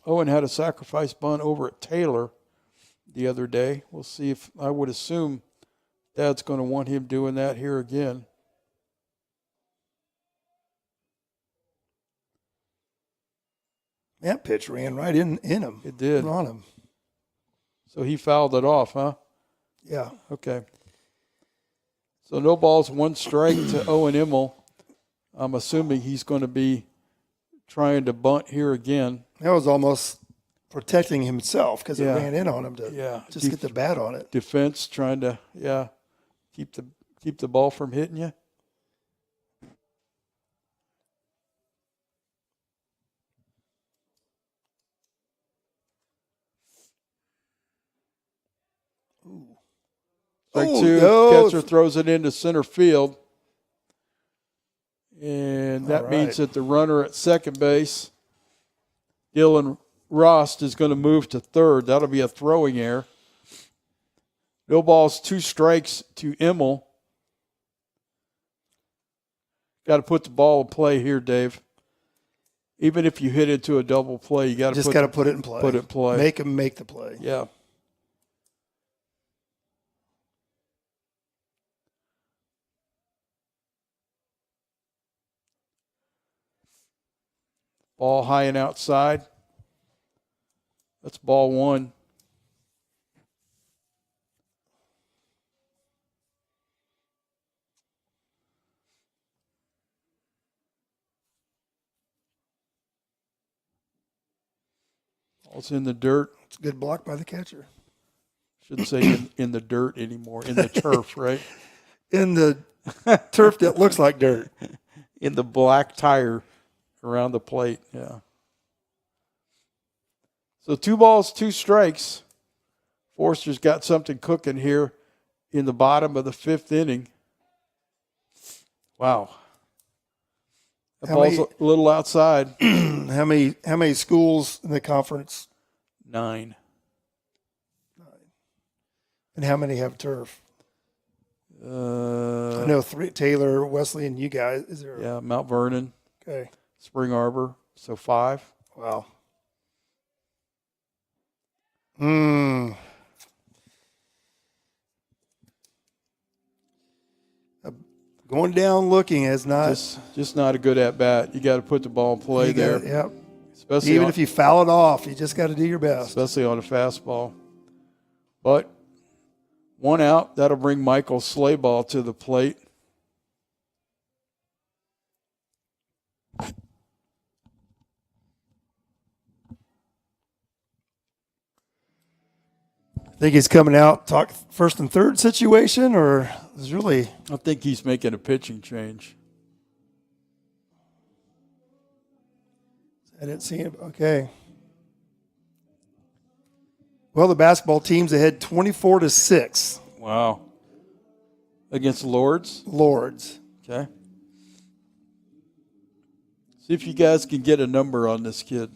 Owen had a sacrifice bunt over at Taylor the other day. We'll see if, I would assume Dad's going to want him doing that here again. That pitch ran right in him. It did. On him. So he fouled it off, huh? Yeah. Okay. So no balls, one strike to Owen Immel. I'm assuming he's going to be trying to bunt here again. That was almost protecting himself because it ran in on him to just get the bat on it. Defense trying to, keep the ball from hitting you. Strike two, catcher throws it into center field. And that means that the runner at second base, Dylan Rost, is going to move to third. That'll be a throwing error. No balls, two strikes to Immel. Got to put the ball in play here, Dave. Even if you hit it to a double play, you got to put it in play. Put it in play. Make him make the play. Yeah. Ball high and outside. That's ball one. Ball's in the dirt. It's a good block by the catcher. Shouldn't say in the dirt anymore. In the turf, right? In the turf that looks like dirt. In the black tire around the plate, yeah. So 2 balls, 2 strikes. Forster's got something cooking here in the bottom of the 5th inning. Wow. The ball's a little outside. How many schools in the conference? 9. And how many have turf? I Uh, know 3, Taylor, Wesley, and you guys. Is there? yeah, Mount Vernon, Okay. Spring Arbor, so 5. Wow. Going down looking is not. Just not a good at bat. You got to put the ball in play there. Yep. Especially Even if you foul it off, you just got to do your best. Especially on a fastball. But 1 out, that'll bring Michael Slayball to the plate. Think he's coming out, talk first and third situation, or is really? I think he's making a pitching change. I didn't see him. Okay. Well, the basketball team's ahead 24-6. Wow. Against Lords? Lords. Okay. See if you guys can get a number on this kid.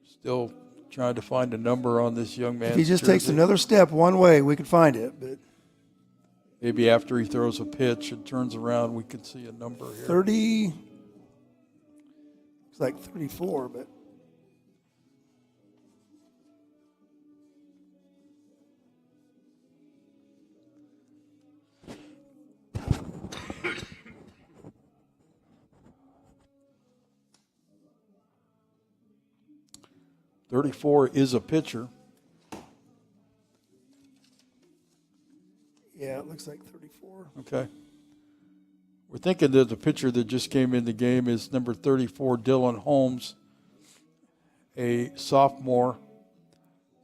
Still trying to find a number on this young man. If he just takes another step one way, we could find it. But maybe after he throws a pitch and turns around, we could see a number here. 30. Looks like 34, but. .34 is a pitcher. Yeah, it looks like 34. Okay. We're thinking that the pitcher that just came in the game is number 34, Dylan Holmes, a sophomore,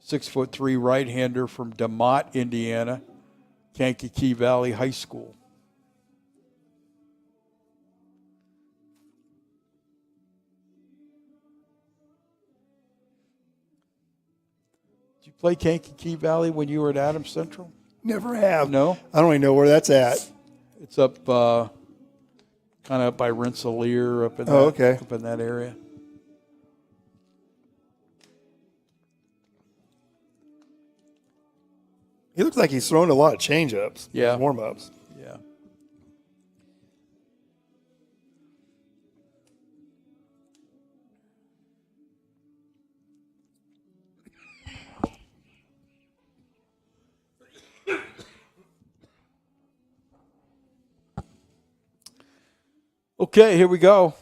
6'3" right-hander from DeMott, Indiana, Kankakee Valley High School. Did you play Kankakee Valley when you were at Adams Central? Never have. No? I don't even know where that's at. It's up kind of up by Rensselaer, up in up in that area. He looks like he's thrown a lot of change-ups. Yeah. Warm-ups. Yeah. Okay, here we go.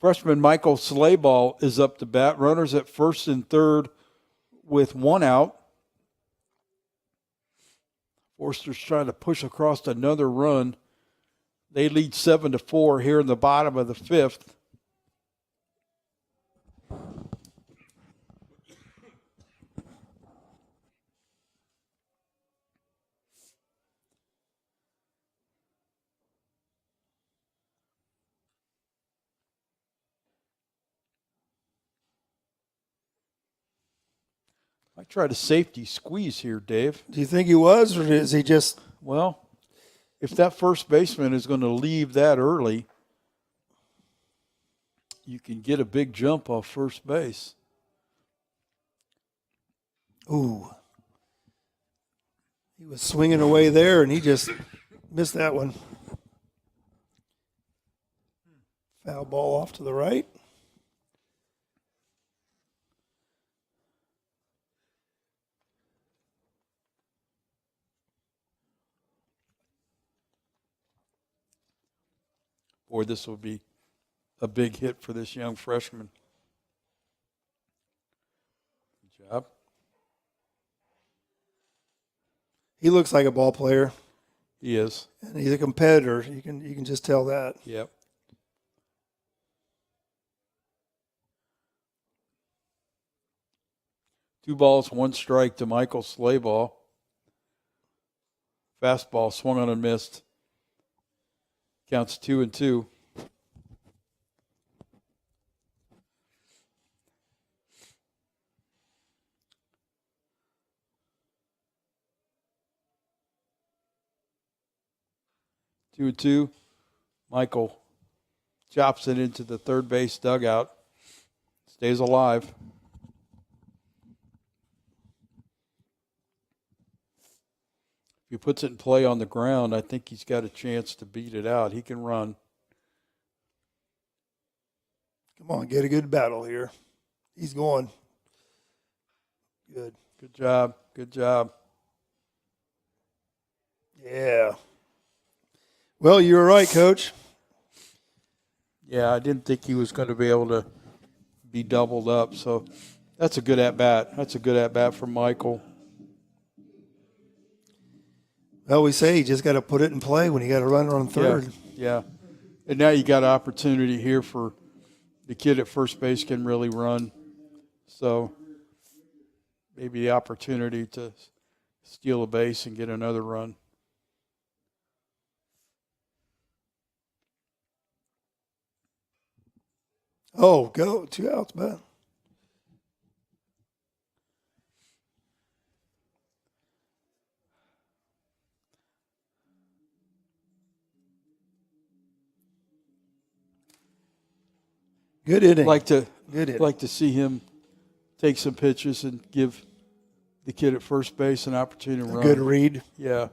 Freshman Michael Slayball is up to bat. Runners at first and third with 1 out. Forster's trying to push across another run. They lead 7-4 here in the bottom of the 5th. I tried a safety squeeze here, Dave. Do you think he was, or is he just? Well, if that first baseman is going to leave that early, you can get a big jump off first base. Ooh. He was swinging away there, and he just missed that one. Foul ball off to the right. Boy, this will be a big hit for this young freshman. Good job. He looks like a ball player. He is. And he's a competitor. You can just tell that. Yep. Two balls, one strike to Michael Slayball. Fastball swung on and missed. Counts 2-2. Two and two. Michael chops it into the third base dugout. Stays alive. If he puts it in play on the ground, I think he's got a chance to beat it out. He can run. Come on, get a good battle here. He's going. Good. Good job. Good job. Yeah. Well, you were right, Coach. Yeah, I didn't think he was going to be able to be doubled up. So that's a good at-bat. That's a good at-bat for Michael. Well, we say you just got to put it in play when you got a runner on third. Yeah. And now you got an opportunity here for the kid at first base can really run. So maybe the opportunity to steal a base and get another run. Oh, go. 2 outs, man. Good inning. Good inning. Like to see him take some pitches and give the kid at first base an opportunity to run. Good read. Yeah.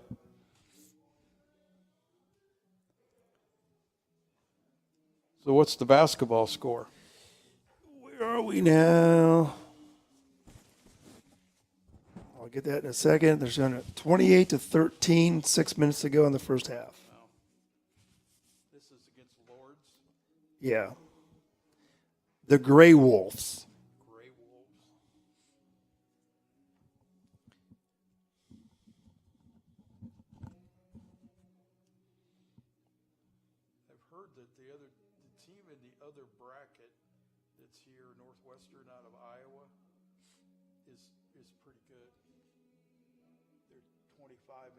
So what's the basketball score? Where are we now? I'll get that in a second. There's 28-13, 6 minutes to go in the first half. This is against Lords. Yeah. The Gray Wolves. Gray Wolves. I've heard that the team in the other bracket that's here, Northwestern out of Iowa, is pretty good. They're 25-4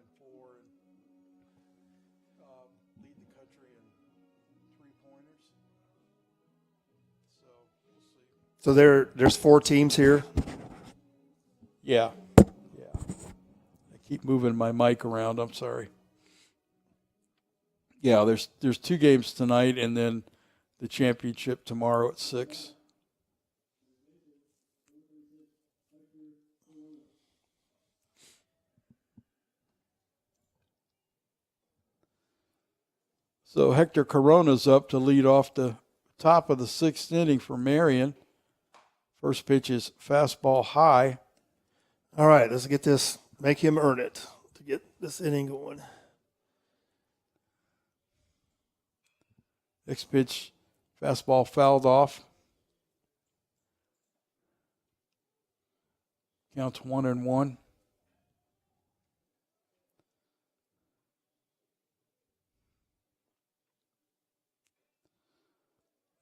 and lead the country in three-pointers. So we'll see. So there's 4 teams here. Yeah. I keep moving my mic around. I'm sorry. Yeah, there's 2 games tonight and then the championship tomorrow at 6. So Hector Corona's up to lead off the top of the 6th inning for Marian. First pitch is fastball high. All right, let's get this. Make him earn it to get this inning going. Next pitch, fastball fouled off. Counts 1-1.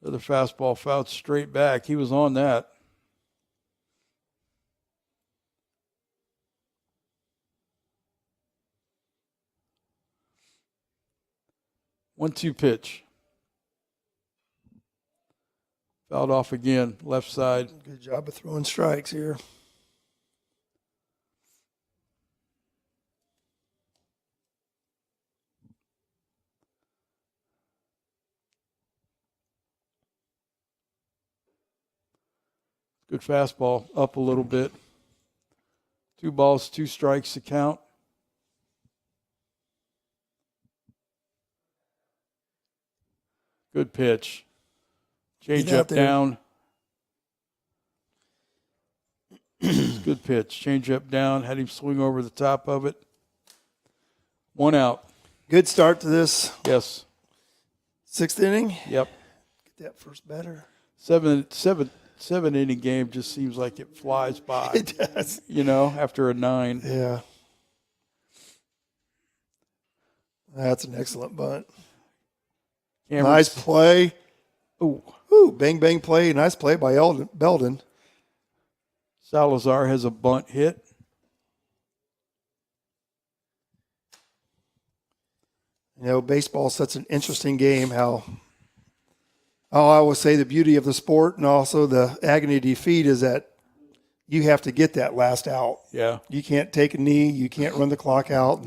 Another fastball fouled straight back. He was on that. One-two pitch. Fouled off again, left side. Good job of throwing strikes here. Good fastball, up a little bit. 2 balls, 2 strikes to count. Good pitch. Change up down. Good pitch. Change up down. Had him swing over the top of it. 1 out. Good start to this. Yes. 6th inning. Yep. Get that first batter. Seven inning game just seems like it flies by. It does. After a 9. Yeah. That's an excellent bunt. Nice play. Ooh. Ooh, bang, bang play. Nice play by Belden. Salazar has a bunt hit. Baseball is such an interesting game. How I always say the beauty of the sport and also the agony of defeat is that you have to get that last out. Yeah. You can't take a knee. You can't run the clock out.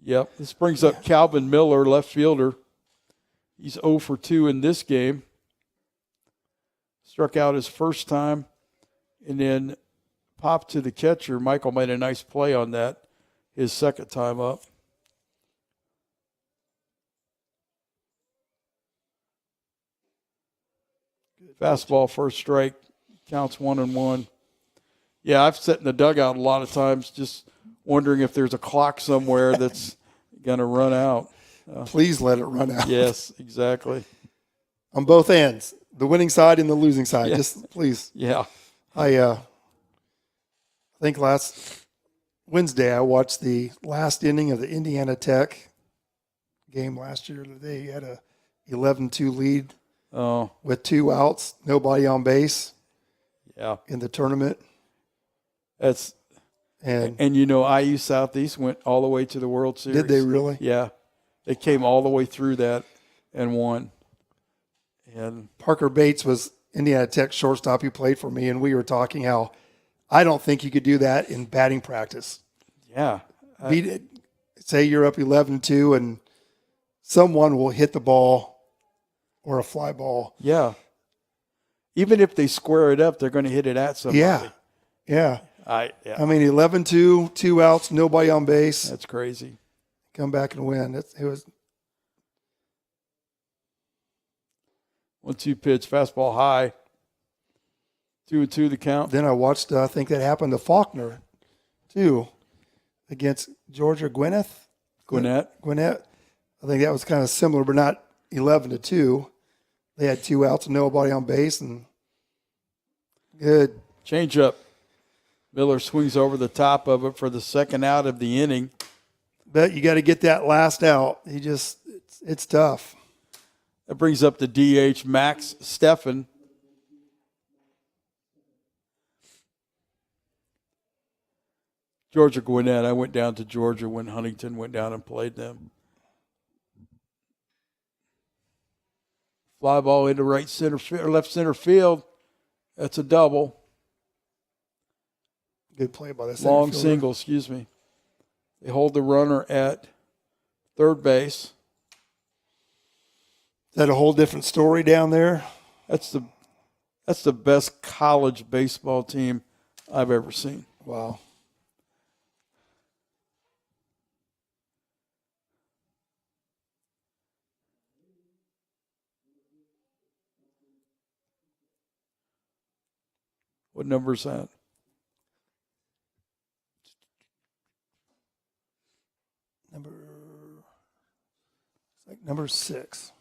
Yep. This brings up Calvin Miller, left fielder. He's 0 for 2 in this game. Struck out his first time and then popped to the catcher. Michael made a nice play on that his second time up. Fastball, first strike, counts 1-1. Yeah, I've sat in the dugout a lot of times just wondering if there's a clock somewhere that's going to run out. Please let it run out. Yes, exactly. On both ends, the winning side and the losing side. Yeah. Just please. Yeah. I think last Wednesday I watched the last inning of the Indiana Tech game last year. They had a 11-2 lead. Oh, with 2 outs, nobody on base. Yeah. In the tournament. And IU Southeast went all the way to the World Series. Did they really? Yeah. They came all the way through that and won. And Parker Bates was Indiana Tech shortstop. He played for me, and we were talking how I don't think you could do that in batting practice. Yeah. Say you're up 11-2 and someone will hit the ball or a fly ball. Yeah. Even if they square it up, they're going to hit it at somebody. Yeah. I mean, 11-2, 2 outs, nobody on base. That's crazy. Come back and win. It was 1-2 pitch, fastball high. 2-2 the count. Then I watched, I think that happened to Faulkner, too, against Georgia Gwinnett. Gwinnett. I think that was kind of similar, but not 11-2. They had 2 outs and nobody on base, and good. Change up. Miller swings over the top of it for the second out of the inning. But you got to get that last out. It's tough. That brings up the DH, Max Steffen. Georgia Gwinnett. I went down to Georgia when Huntington went down and played them. Fly ball into left center field. That's a double. Good play by the long fielder. single. Excuse me. They hold the runner at third base. Is that a whole different story down there? That's the best college baseball team I've ever seen. Wow. What number is that? Number 6.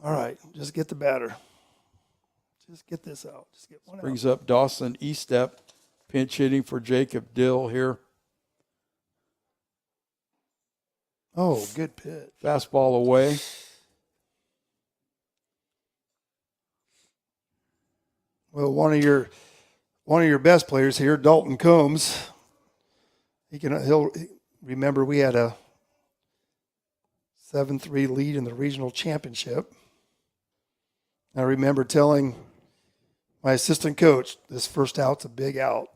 All right, just get the batter. Just get this out. Just get one out. Brings up Dawson Estep, pinch hitting for Jacob Dill here. Oh, good pitch. Fastball away. Well, one of your best players here, Dalton Combs. He'll remember we had a 7-3 lead in the regional championship. I remember telling my assistant coach, this first out's a big out.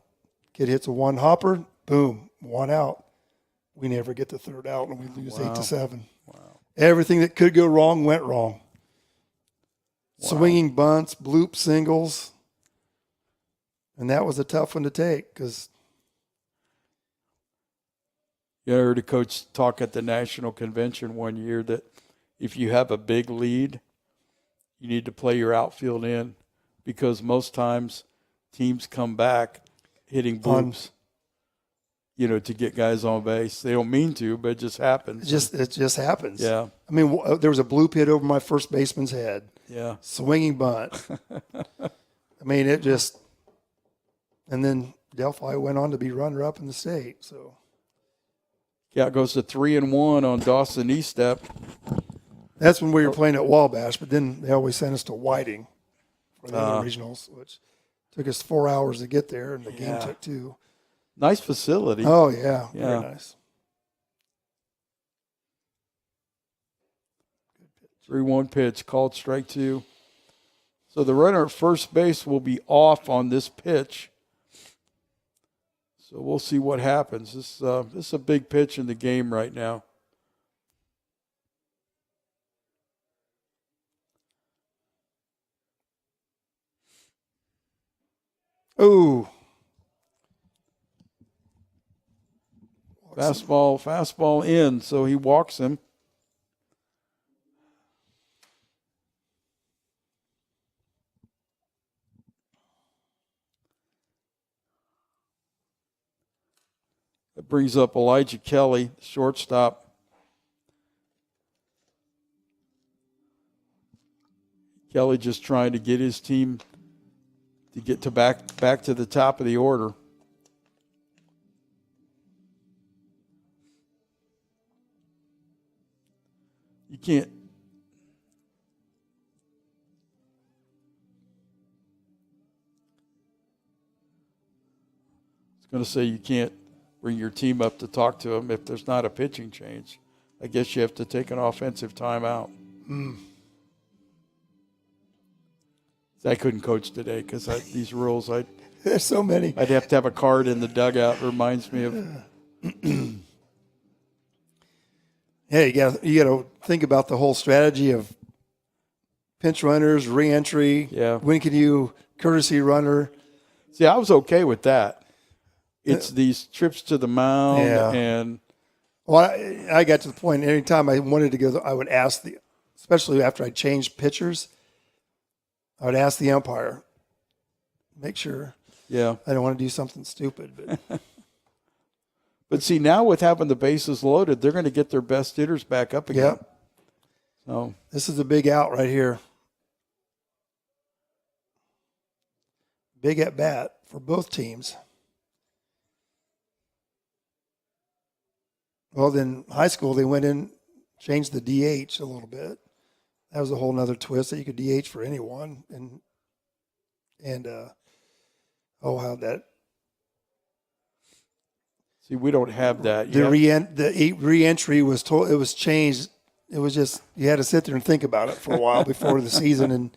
Kid hits a one hopper, boom, 1 out. We never get the third out, and we lose 8-7. Wow. Everything that could go wrong went wrong. Wow. Swinging bunts, bloop singles. And that was a tough one to take because I heard a coach talk at the national convention one year that if you have a big lead, you need to play your outfield in because most times teams come back hitting bloops, to get guys on base. They don't mean to, but it just happens. It just happens. Yeah. I mean, there was a bloop hit over my first baseman's head. Yeah. Swinging bunt. I mean, it just – and then Delphi went on to be runner-up in the state. So, yeah, it goes to 3-1 on Dawson Estep. That's when we were playing at Wabash, but then they always sent us to Whiting for the other regionals, which took us 4 hours to get there, and the game took 2. Nice facility. Oh, yeah. Very nice. 3-1 pitch, called strike 2. So the runner at first base will be off on this pitch. So we'll see what happens. This is a big pitch in the game right now. Ooh. Fastball in, so he walks him. That brings up Elijah Kelly, shortstop. Kelly just trying to get his team to get to back to the top of the order. You can't. I was going to say you can't bring your team up to talk to them if there's not a pitching change. I guess you have to take an offensive timeout. I couldn't coach today because these rules. There's so many. I'd have to have a card in the dugout. Reminds me of. Hey, you got to think about the whole strategy of pinch runners, re-entry. Yeah. When can you courtesy runner? See, I was okay with that. It's these trips to the mound and. Well, I got to the point. Anytime I wanted to go, I would ask especially after I changed pitchers, I would ask the umpire, make sure. Yeah. I don't want to do something stupid, but. But see, now with having the bases loaded, they're going to get their best hitters back up again. Yep. So this is a big out right here. Big at bat for both teams. Well, then high school, they went in, changed the DH a little bit. That was a whole nother twist that you could DH for anyone. How that. See, we don't have that. The re-entry was it was changed. It was just you had to sit there and think about it for a while before the season, and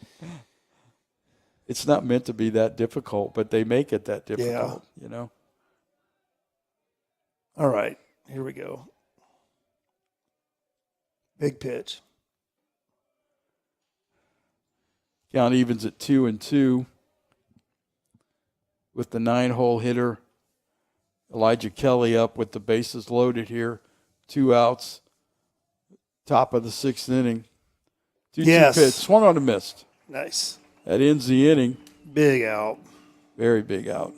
it's not meant to be that difficult, but they make it that difficult. All right, here we go. Big pitch. Count evens at 2-2 with the 9-hole hitter. Elijah Kelly up with the bases loaded here. 2 outs. Top of the 6th inning. 2-2 pitch. Swung on and missed. Nice. That ends the inning. Big out. Very big out.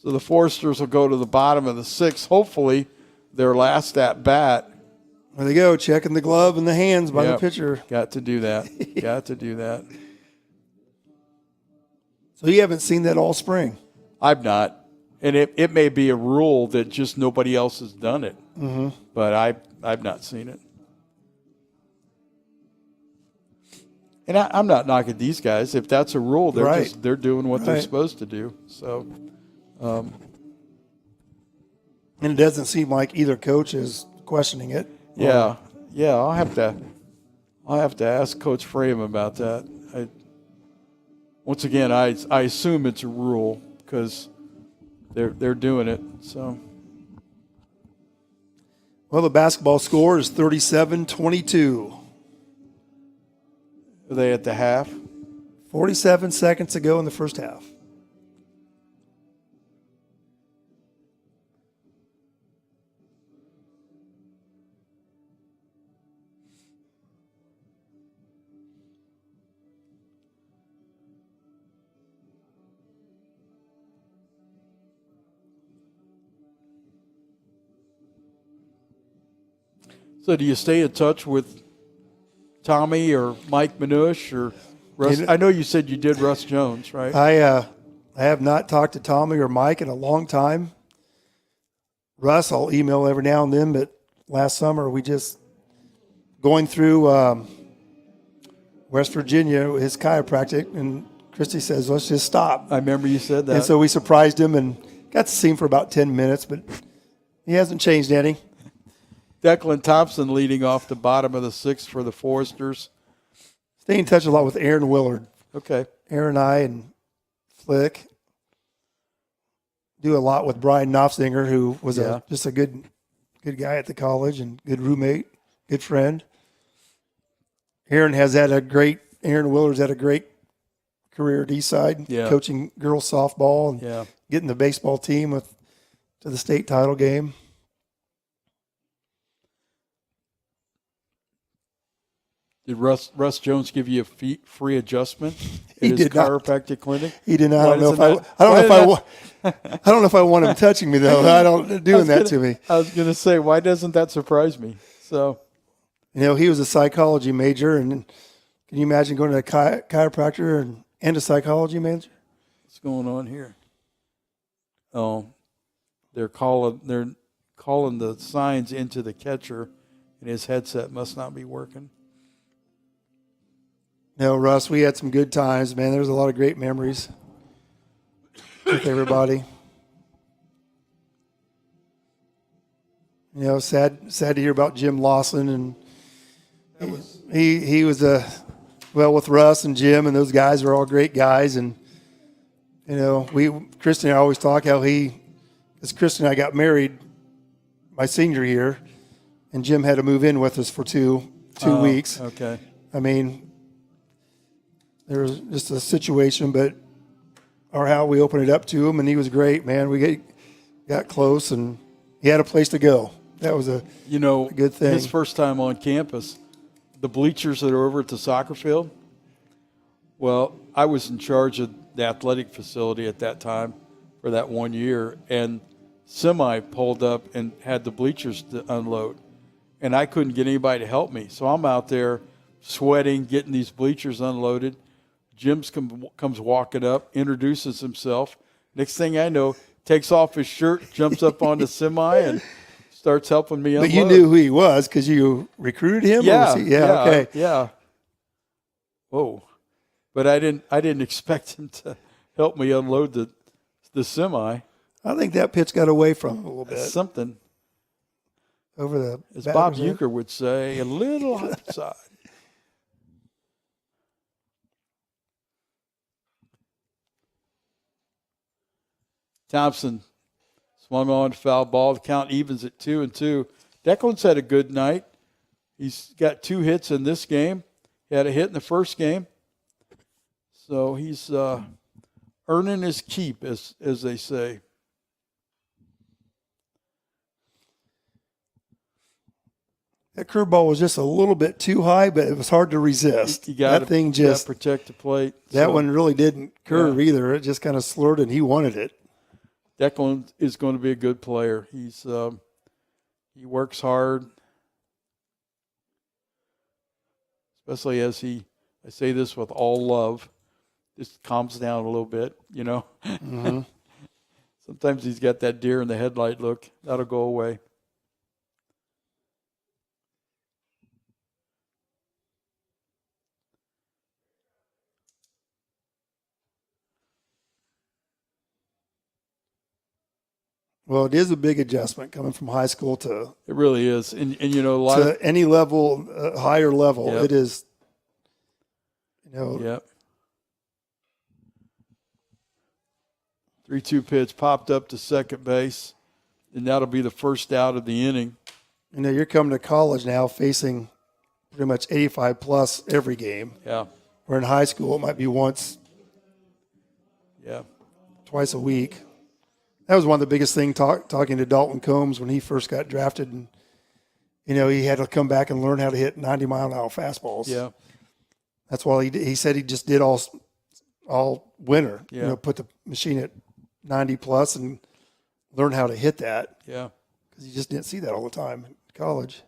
So the Foresters will go to the bottom of the 6th. Hopefully their last at bat. There they go, checking the glove and the hands by the pitcher. Got to do that. Got to do that. So you haven't seen that all spring? I've not. And it may be a rule that just nobody else has done it. Mm-hmm. But I've not seen it. And I'm not knocking these guys. If that's a rule, they're doing what they're supposed to do. So, and it doesn't seem like either coach is questioning it. Yeah. I'll have to ask Coach Frame about that. Once again, I assume it's a rule because they're doing it. So. Well, the basketball score is 37-22. Are they at the half? 47 seconds to go in the first half. So do you stay in touch with Tommy or Mike Minush or Russ? I know you said you did Russ Jones, right? I have not talked to Tommy or Mike in a long time. Russ, I'll email every now and then, but last summer we just going through West Virginia, his chiropractic, and Christy says, let's just stop. I remember you said that. And so we surprised him and got to see him for about 10 minutes, but he hasn't changed any. Declan Thompson leading off the bottom of the sixth for the Foresters. Stay in touch a lot with Aaron Willard. Okay. Aaron and I and Flick do a lot with Brian Knopfsinger, who was just a good guy at the college and good roommate, good friend. Aaron Willard's had a great career at Eastside, coaching girls softball and getting the baseball team to the state title game. Did Russ Jones give you a free adjustment at his chiropractic clinic? He did not. I don't know if I want him touching me though. I don't doing that to me. I was going to say, why doesn't that surprise me? So, he was a psychology major, and can you imagine going to a chiropractor and a psychology major? What's going on here? Oh, they're calling the signs into the catcher, and his headset must not be working. No, Russ, we had some good times, man. There's a lot of great memories with everybody. Sad to hear about Jim Lawson, and he was with Russ and Jim, and those guys were all great guys. And Kristen and I always talk how because Kristen and I got married my senior year, and Jim had to move in with us for two weeks. Okay. I mean, there was just a situation, how we opened it up to him, and he was great, man. We got close, and he had a place to go. That was a good thing. His first time on campus, the bleachers that are over at the soccer field, well, I was in charge of the athletic facility at that time for that 1 year, and semi pulled up and had the bleachers to unload, and I couldn't get anybody to help me. So I'm out there sweating, getting these bleachers unloaded. Jim comes walking up, introduces himself. Next thing I know, takes off his shirt, jumps up on the semi, and starts helping me unload. But you knew who he was because you recruited him? Yeah. Or was he? Okay. Yeah. Whoa. But I didn't expect him to help me unload the semi. I think that pitch got away from him a little bit. Something. Over the As Bob Uecker would say, a little outside. Thompson swung on, foul ball. The count evens at 2-2. Declan's had a good night. He's got 2 hits in this game. He had a hit in the first game. So he's earning his keep, as they say. That curveball was just a little bit too high, but it was hard to resist. You got to protect the plate. That one really didn't curve either. It just kind of slurred, and he wanted it. Declan is going to be a good player. He works hard, especially as I say this with all love, just calms down a little bit, Mm-hmm. Sometimes he's got that deer in the headlight look. That'll go away. Well, it is a big adjustment coming from high school to it really is, and a lot to any level, higher level. Yep. It is. Yep. 3-2 pitch popped up to second base, and that'll be the first out of the inning. You're coming to college now, facing pretty much 85 plus every game. Yeah. Where in high school it might be once. Yeah. Twice a week. That was one of the biggest things talking to Dalton Combs when he first got drafted. And, he had to come back and learn how to hit 90-mile-an-hour fastballs. Yeah. That's why he said he just did all winter. Yeah. Put the machine at 90-plus and learn how to hit that. Yeah. Because you just didn't see that all the time in college.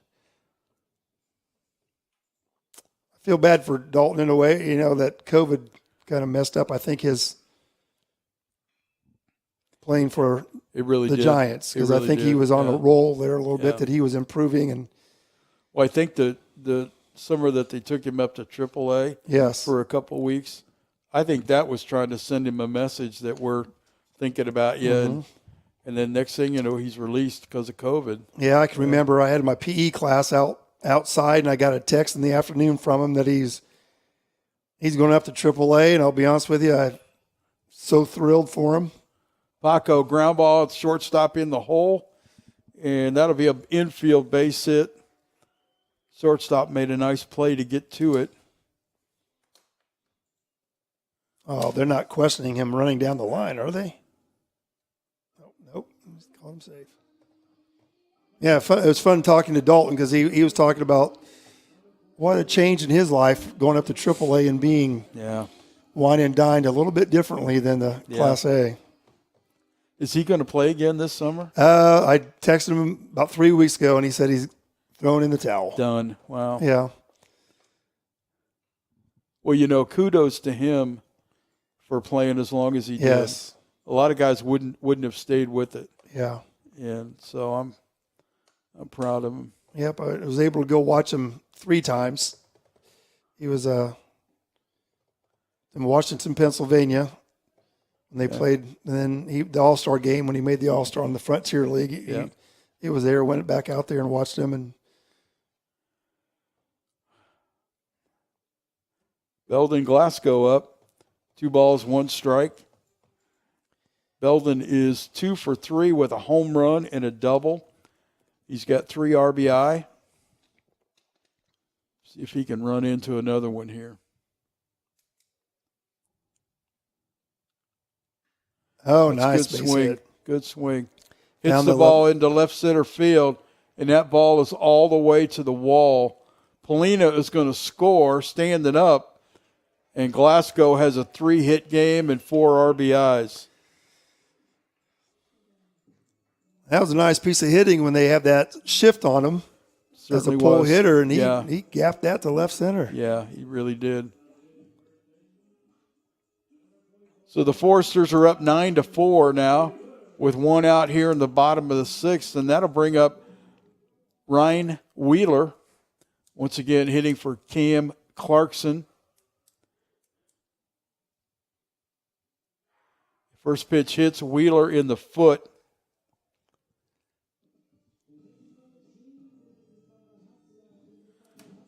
feel bad for Dalton in a way, that COVID kind of messed up, I think, his playing for It really the did. Giants, because really I think did. he was on a roll there a little Yeah. bit, that he was improving. And Well, I think the summer that they took him up to AAA yes, for a couple of weeks, I think that was trying to send him a message that we're thinking about you. And then next thing you know, he's released because of COVID. yeah, I can remember I had my PE class outside, and I got a text in the afternoon from him that he's going up to AAA, and I'll be honest with you, I'm so thrilled for him. Paco, ground ball at shortstop in the hole, and that'll be an infield base hit. Shortstop made a nice play to get to it. Oh, they're not questioning him running down the line, are they? Nope. Just call him safe. Yeah, it was fun talking to Dalton, because he was talking about what a change in his life going up to AAA and being wine and dined a little bit differently than the Class A. Is he going to play again this summer? I texted him about 3 weeks ago, and he said he's thrown in the towel. Done. Wow. Yeah. Well, kudos to him for playing as long as he did. Yes. A lot of guys wouldn't have stayed with it. Yeah. And so I'm proud of him. Yep, I was able to go watch him 3 times. He was in Washington, Pennsylvania, when they played. And then the All-Star game, when he made the All-Star in the Frontier League, he was there. Went back out there and watched him. And Belden Glasgow up, 2 balls, 1 strike. Belden is 2 for 3 with a home run and a double. He's got 3 RBI. See if he can run into another one here. oh, That's nice good base swing. hit. Good swing. Hits Down the the ball into left center field, and that ball is all the way to the wall. Polina is going to score standing up, and Glasgow has a 3-hit game and 4 RBIs. That was a nice piece of hitting when they have that shift on him as a Certainly pull was. hitter, and he Yeah. gapped that to left center. Yeah, he really did. So the Foresters are up 9-4 now, with 1 out here in the bottom of the 6th, and that'll bring up Ryan Wheeler, once again hitting for Cam Clarkson. First pitch hits Wheeler in the foot.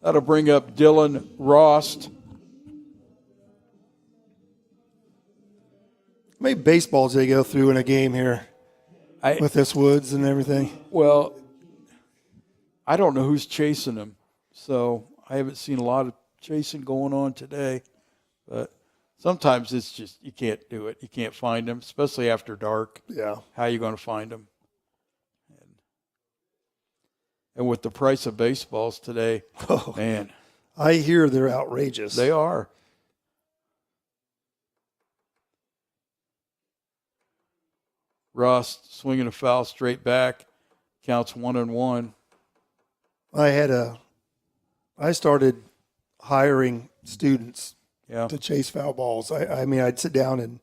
That'll bring up Dylan Rost. How many baseballs did they go through in a game here with this Woods and everything? Well, I don't know who's chasing him, so I haven't seen a lot of chasing going on today. But sometimes it's just you can't do it. You can't find them, especially after dark. Yeah. How are you going to find them? And with the price of baseballs today, man. I hear they're outrageous. They are. Ross swinging a foul straight back. Counts 1-1. I started hiring students Yeah. to chase foul balls. I mean, I'd sit down and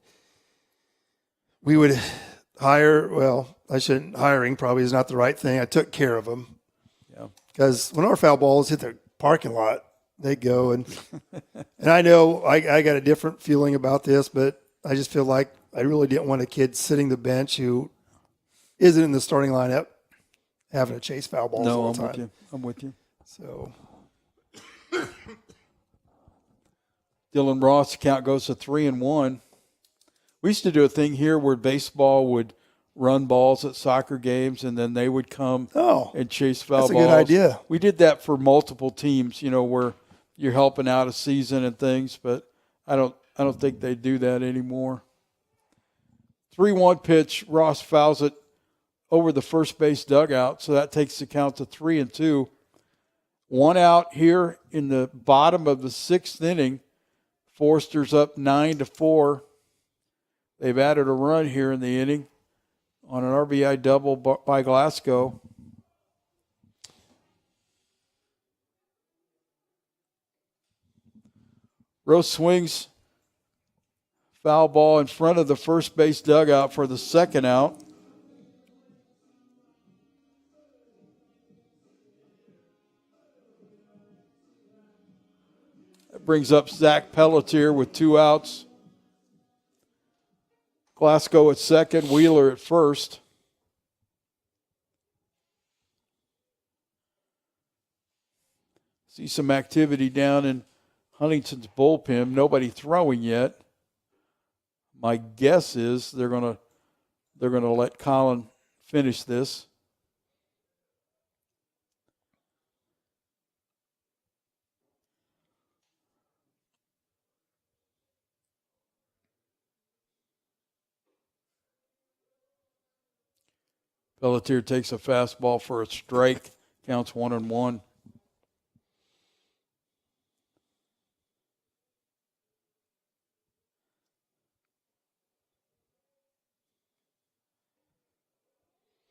we would hire, hiring probably is not the right thing. I took care of them. Yeah. Because when our foul balls hit the parking lot, they go. And I know I got a different feeling about this, but I just feel like I really didn't want a kid sitting the bench who isn't in the starting lineup having to chase foul balls all the time. I'm with you. So Dylan Ross' count goes to 3-1. We used to do a thing here where baseball would run balls at soccer games, and then they would come and chase foul balls. That's a good idea. We did that for multiple teams, where you're helping out a season and things, but I don't think they do that anymore. 3-1 pitch. Ross fouls it over the first base dugout, so that takes the count to 3-2. 1 out here in the bottom of the 6th inning. Forster's up 9-4. They've added a run here in the inning on an RBI double by Glasgow. – Rose swings. Foul ball in front of the first base dugout for the second out. That brings up Zach Pelletier with 2 outs. Glasgow at second, Wheeler at first. See some activity down in Huntington's bullpen. Nobody throwing yet. My guess is they're gonna let Colin finish this. Pelletier takes a fastball for a strike. Counts 1-1.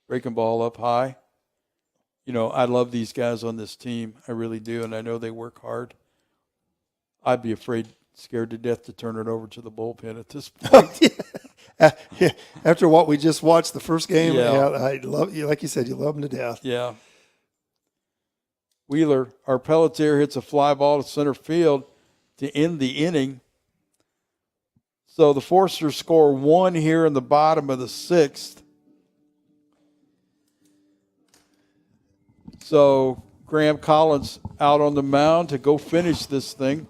Breaking ball up high. You know, I love these guys on this team. I really do, and I know they work hard. I'd be scared to death to turn it over to the bullpen at this point. Yeah. After what we just watched the first game, Yeah. I love you. Like you said, you love them to death. Yeah. Wheeler, our Pelletier hits a fly ball to center field to end the inning. So the Forsters score 1 here in the bottom of the 6th. So Graham Collins out on the mound to go finish this thing.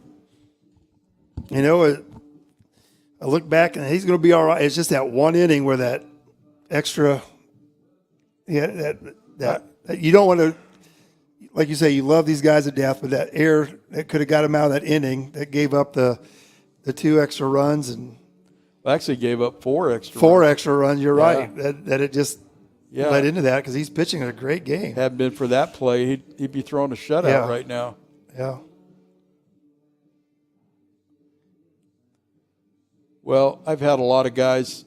You know, I look back and he's going to be all right. It's just that one inning where that extra, that you don't want to, like you say, you love these guys to death, but that error that could have got him out of that inning that gave up the 2 extra runs and actually gave up 4 extra. 4 runs. extra runs. You're right. That it just led into that because he's pitching a great game. Hadn't been for that play, he'd be throwing a shutout right now. Yeah. Well, I've had a lot of guys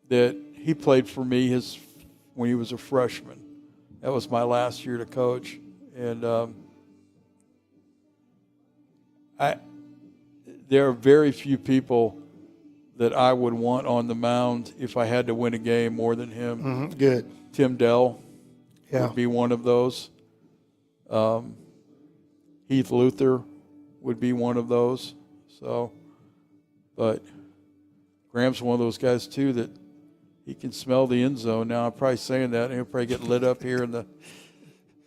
that he played for me when he was a freshman. That was my last year to coach. And there are very few people that I would want on the mound if I had to win a game more than him. Mm-hmm. Good. Tim Dell would be one of those. Heath Luther would be one of those. So, but Graham's one of those guys too that he can smell the end zone. Now I'm probably saying that, and he'll probably get lit up here in the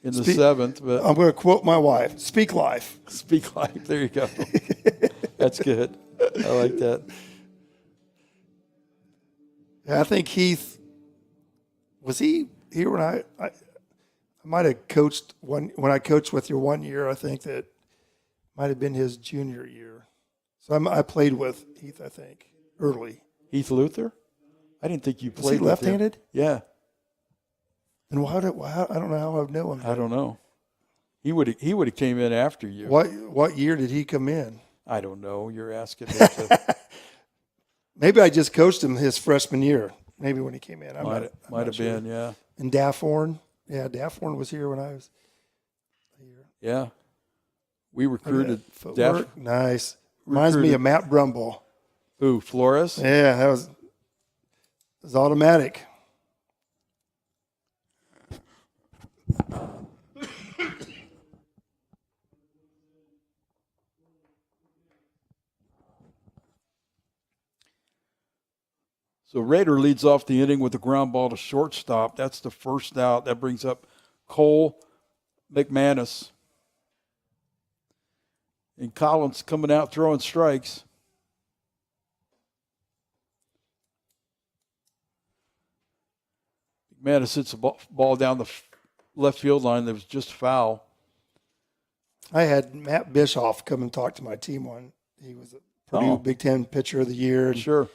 7th. But I'm going to quote my wife: "Speak life." Speak life. There you go. That's good. I like that. I think Heath was he here when I might have coached when I coached with you one year. I think that might have been his junior year. So I played with Heath, I think, early. Heath Luther? I didn't think you played. Was he with left-handed? him. Yeah. And I don't know how I've known him. I don't know. He would have came in after you. What year did he come in? I don't know. You're asking me to. Maybe I just coached him his freshman year. Maybe when he came in. Might have been, yeah. And Dafford. Yeah, Dafford was here when I was here. Yeah. We recruited Dafford. Nice. Reminds me of Matt Brumble. Who, Flores? Yeah, that was automatic. So Rader leads off the inning with a ground ball to shortstop. That's the first out. That brings up Cole McManus. And Collins coming out throwing strikes. McManus hits a ball down the left field line that was just foul. I had Matt Bischoff come and talk to my team he was a Purdue Big Ten pitcher of the year. Sure.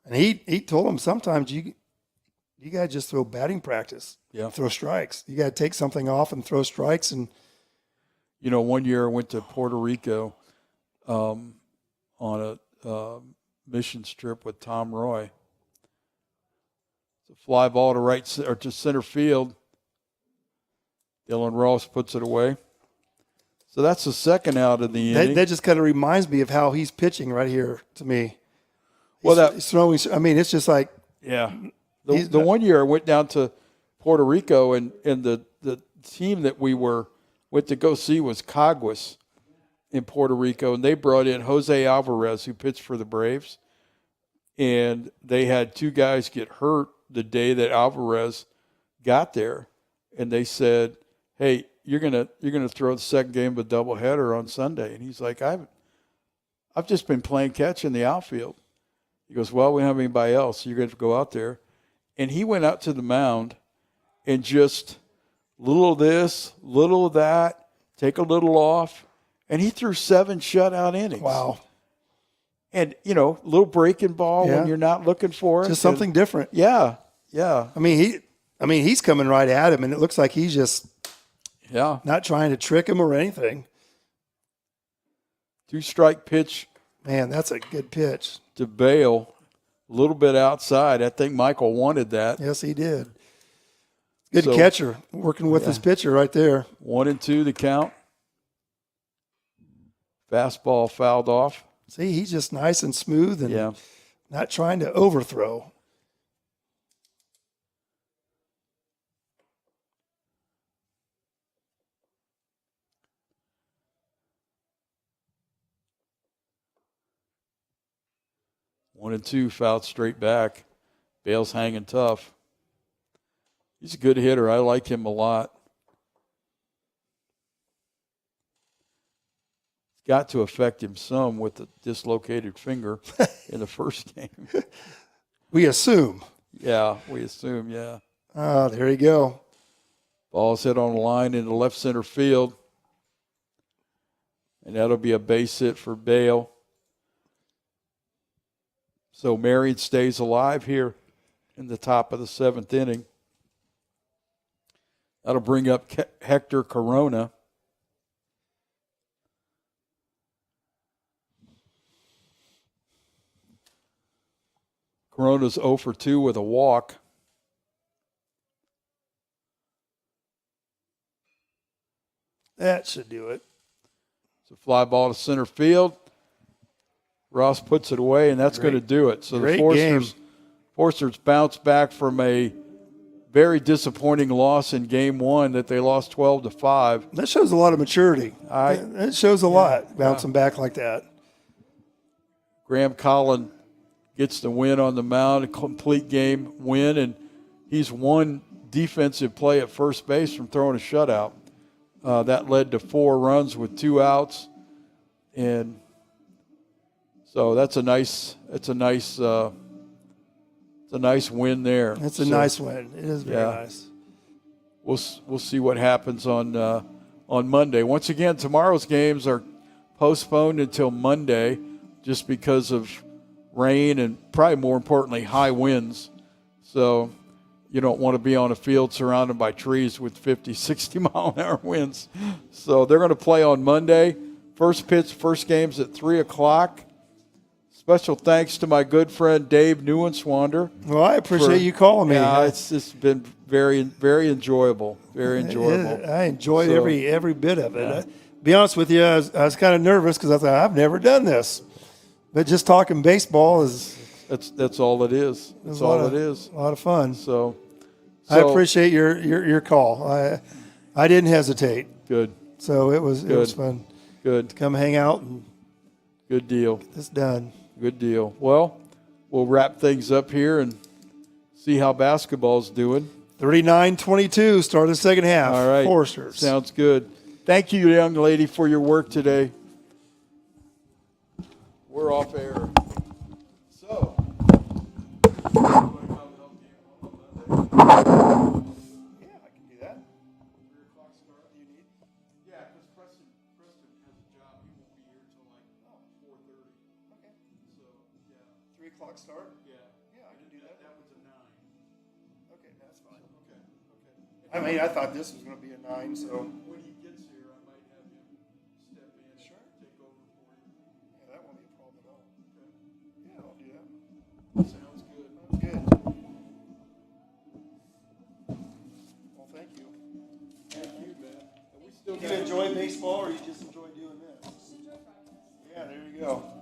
And he told him sometimes you got to just throw batting practice. Yeah. Throw strikes. You got to take something off and throw strikes. And you know, one year I went to Puerto Rico on a missions trip with Tom Roy. It's a fly ball to center field. Dylan Ross puts it away. So that's the second out of the inning. That just kind of reminds me of how he's pitching right here to me. Well, He's throwing. I mean, it's just like yeah. The one year I went down to Puerto Rico, and the team that we went to go see was Caguas in Puerto Rico, and they brought in Jose Alvarez, who pitched for the Braves, and they had two guys get hurt the day that Alvarez got there, and they said, "Hey, you're gonna throw the second game of a doubleheader on Sunday," and he's like, "I've just been playing catch in the outfield." He goes, "Well, we don't have anybody else, so you're going to go out there," and he went out to the mound and just little of this, little of that, take a little off, and he threw 7 shutout innings. wow, And, little breaking ball when you're not looking for it. just something different. Yeah. I mean, he's coming right at him, and it looks like he's just not trying to trick him or anything. 2-strike pitch Man, that's a good pitch. to Bale, a little bit outside. I think Michael wanted that. Yes, he did. Good catcher working with his pitcher right there. 1-2 the count. Fastball fouled off. See, he's just nice and smooth and not trying to overthrow. One and two fouled straight back. Bale's hanging tough. He's a good hitter. I like him a lot. It's got to affect him some with the dislocated finger in the first game. We assume. Yeah, we assume, yeah. Oh, there you go. Ball's hit on the line into left center field. And that'll be a base hit for Bale. So Marian stays alive here in the top of the 7th inning. That'll bring up Hector Corona. Corona's 0 for 2 with a walk. That should do it. It's a fly ball to center field. Ross puts it away, and that's going to do it. So the Forsters bounce back from a very disappointing loss in Game 1 that they lost 12-5. That shows a lot of maturity. It shows a lot bouncing back like that. Graham Collin gets the win on the mound, a complete game win, and he's one defensive play at first base from throwing a shutout. That led to 4 runs with 2 outs, and so that's a nice win there. It's a nice win. It is very nice. We'll see what happens on Monday. Once again, tomorrow's games are postponed until Monday, just because of rain and probably more importantly high winds. So you don't want to be on a field surrounded by trees with 50, 60 mile an hour winds. So they're going to play on Monday. First game's at 3:00. Special thanks to my good friend Dave Neuenswander. Well, I appreciate you calling me. Yeah, it's just been very, very enjoyable. Very enjoyable. I enjoyed every bit of it. Yeah. Be honest with you, I was kind of nervous because I thought I've never done this, but just talking baseball is that's all it is. That's all it is. A lot of fun. So I appreciate your call. I didn't hesitate. Good. So it was fun. Good. To come hang out and good deal. Get this done. Good deal. Well, we'll wrap things up here and see how basketball's doing. 39-22, start of the second half. All right. Forsters. Sounds good. Thank you, young lady, for your work today. We're off air. So. Yeah, I can do that. 3 o'clock start. Do you need? Yeah, because Preston has a job. He won't be here till like 4:30. Okay. So, yeah. 3 o'clock start? Yeah. Yeah, I can do that. That was a 9. Okay, that's fine. Okay. I mean, I thought this was going to be a 9, so. When he gets here, I might have him step in and take over for you. Yeah, that won't be a problem at all. Okay. Yeah, I'll do that. Sounds good. Sounds good. Well, thank you. Thank you, man. And we still got you enjoy baseball or you just enjoy doing this? Yeah, there you go.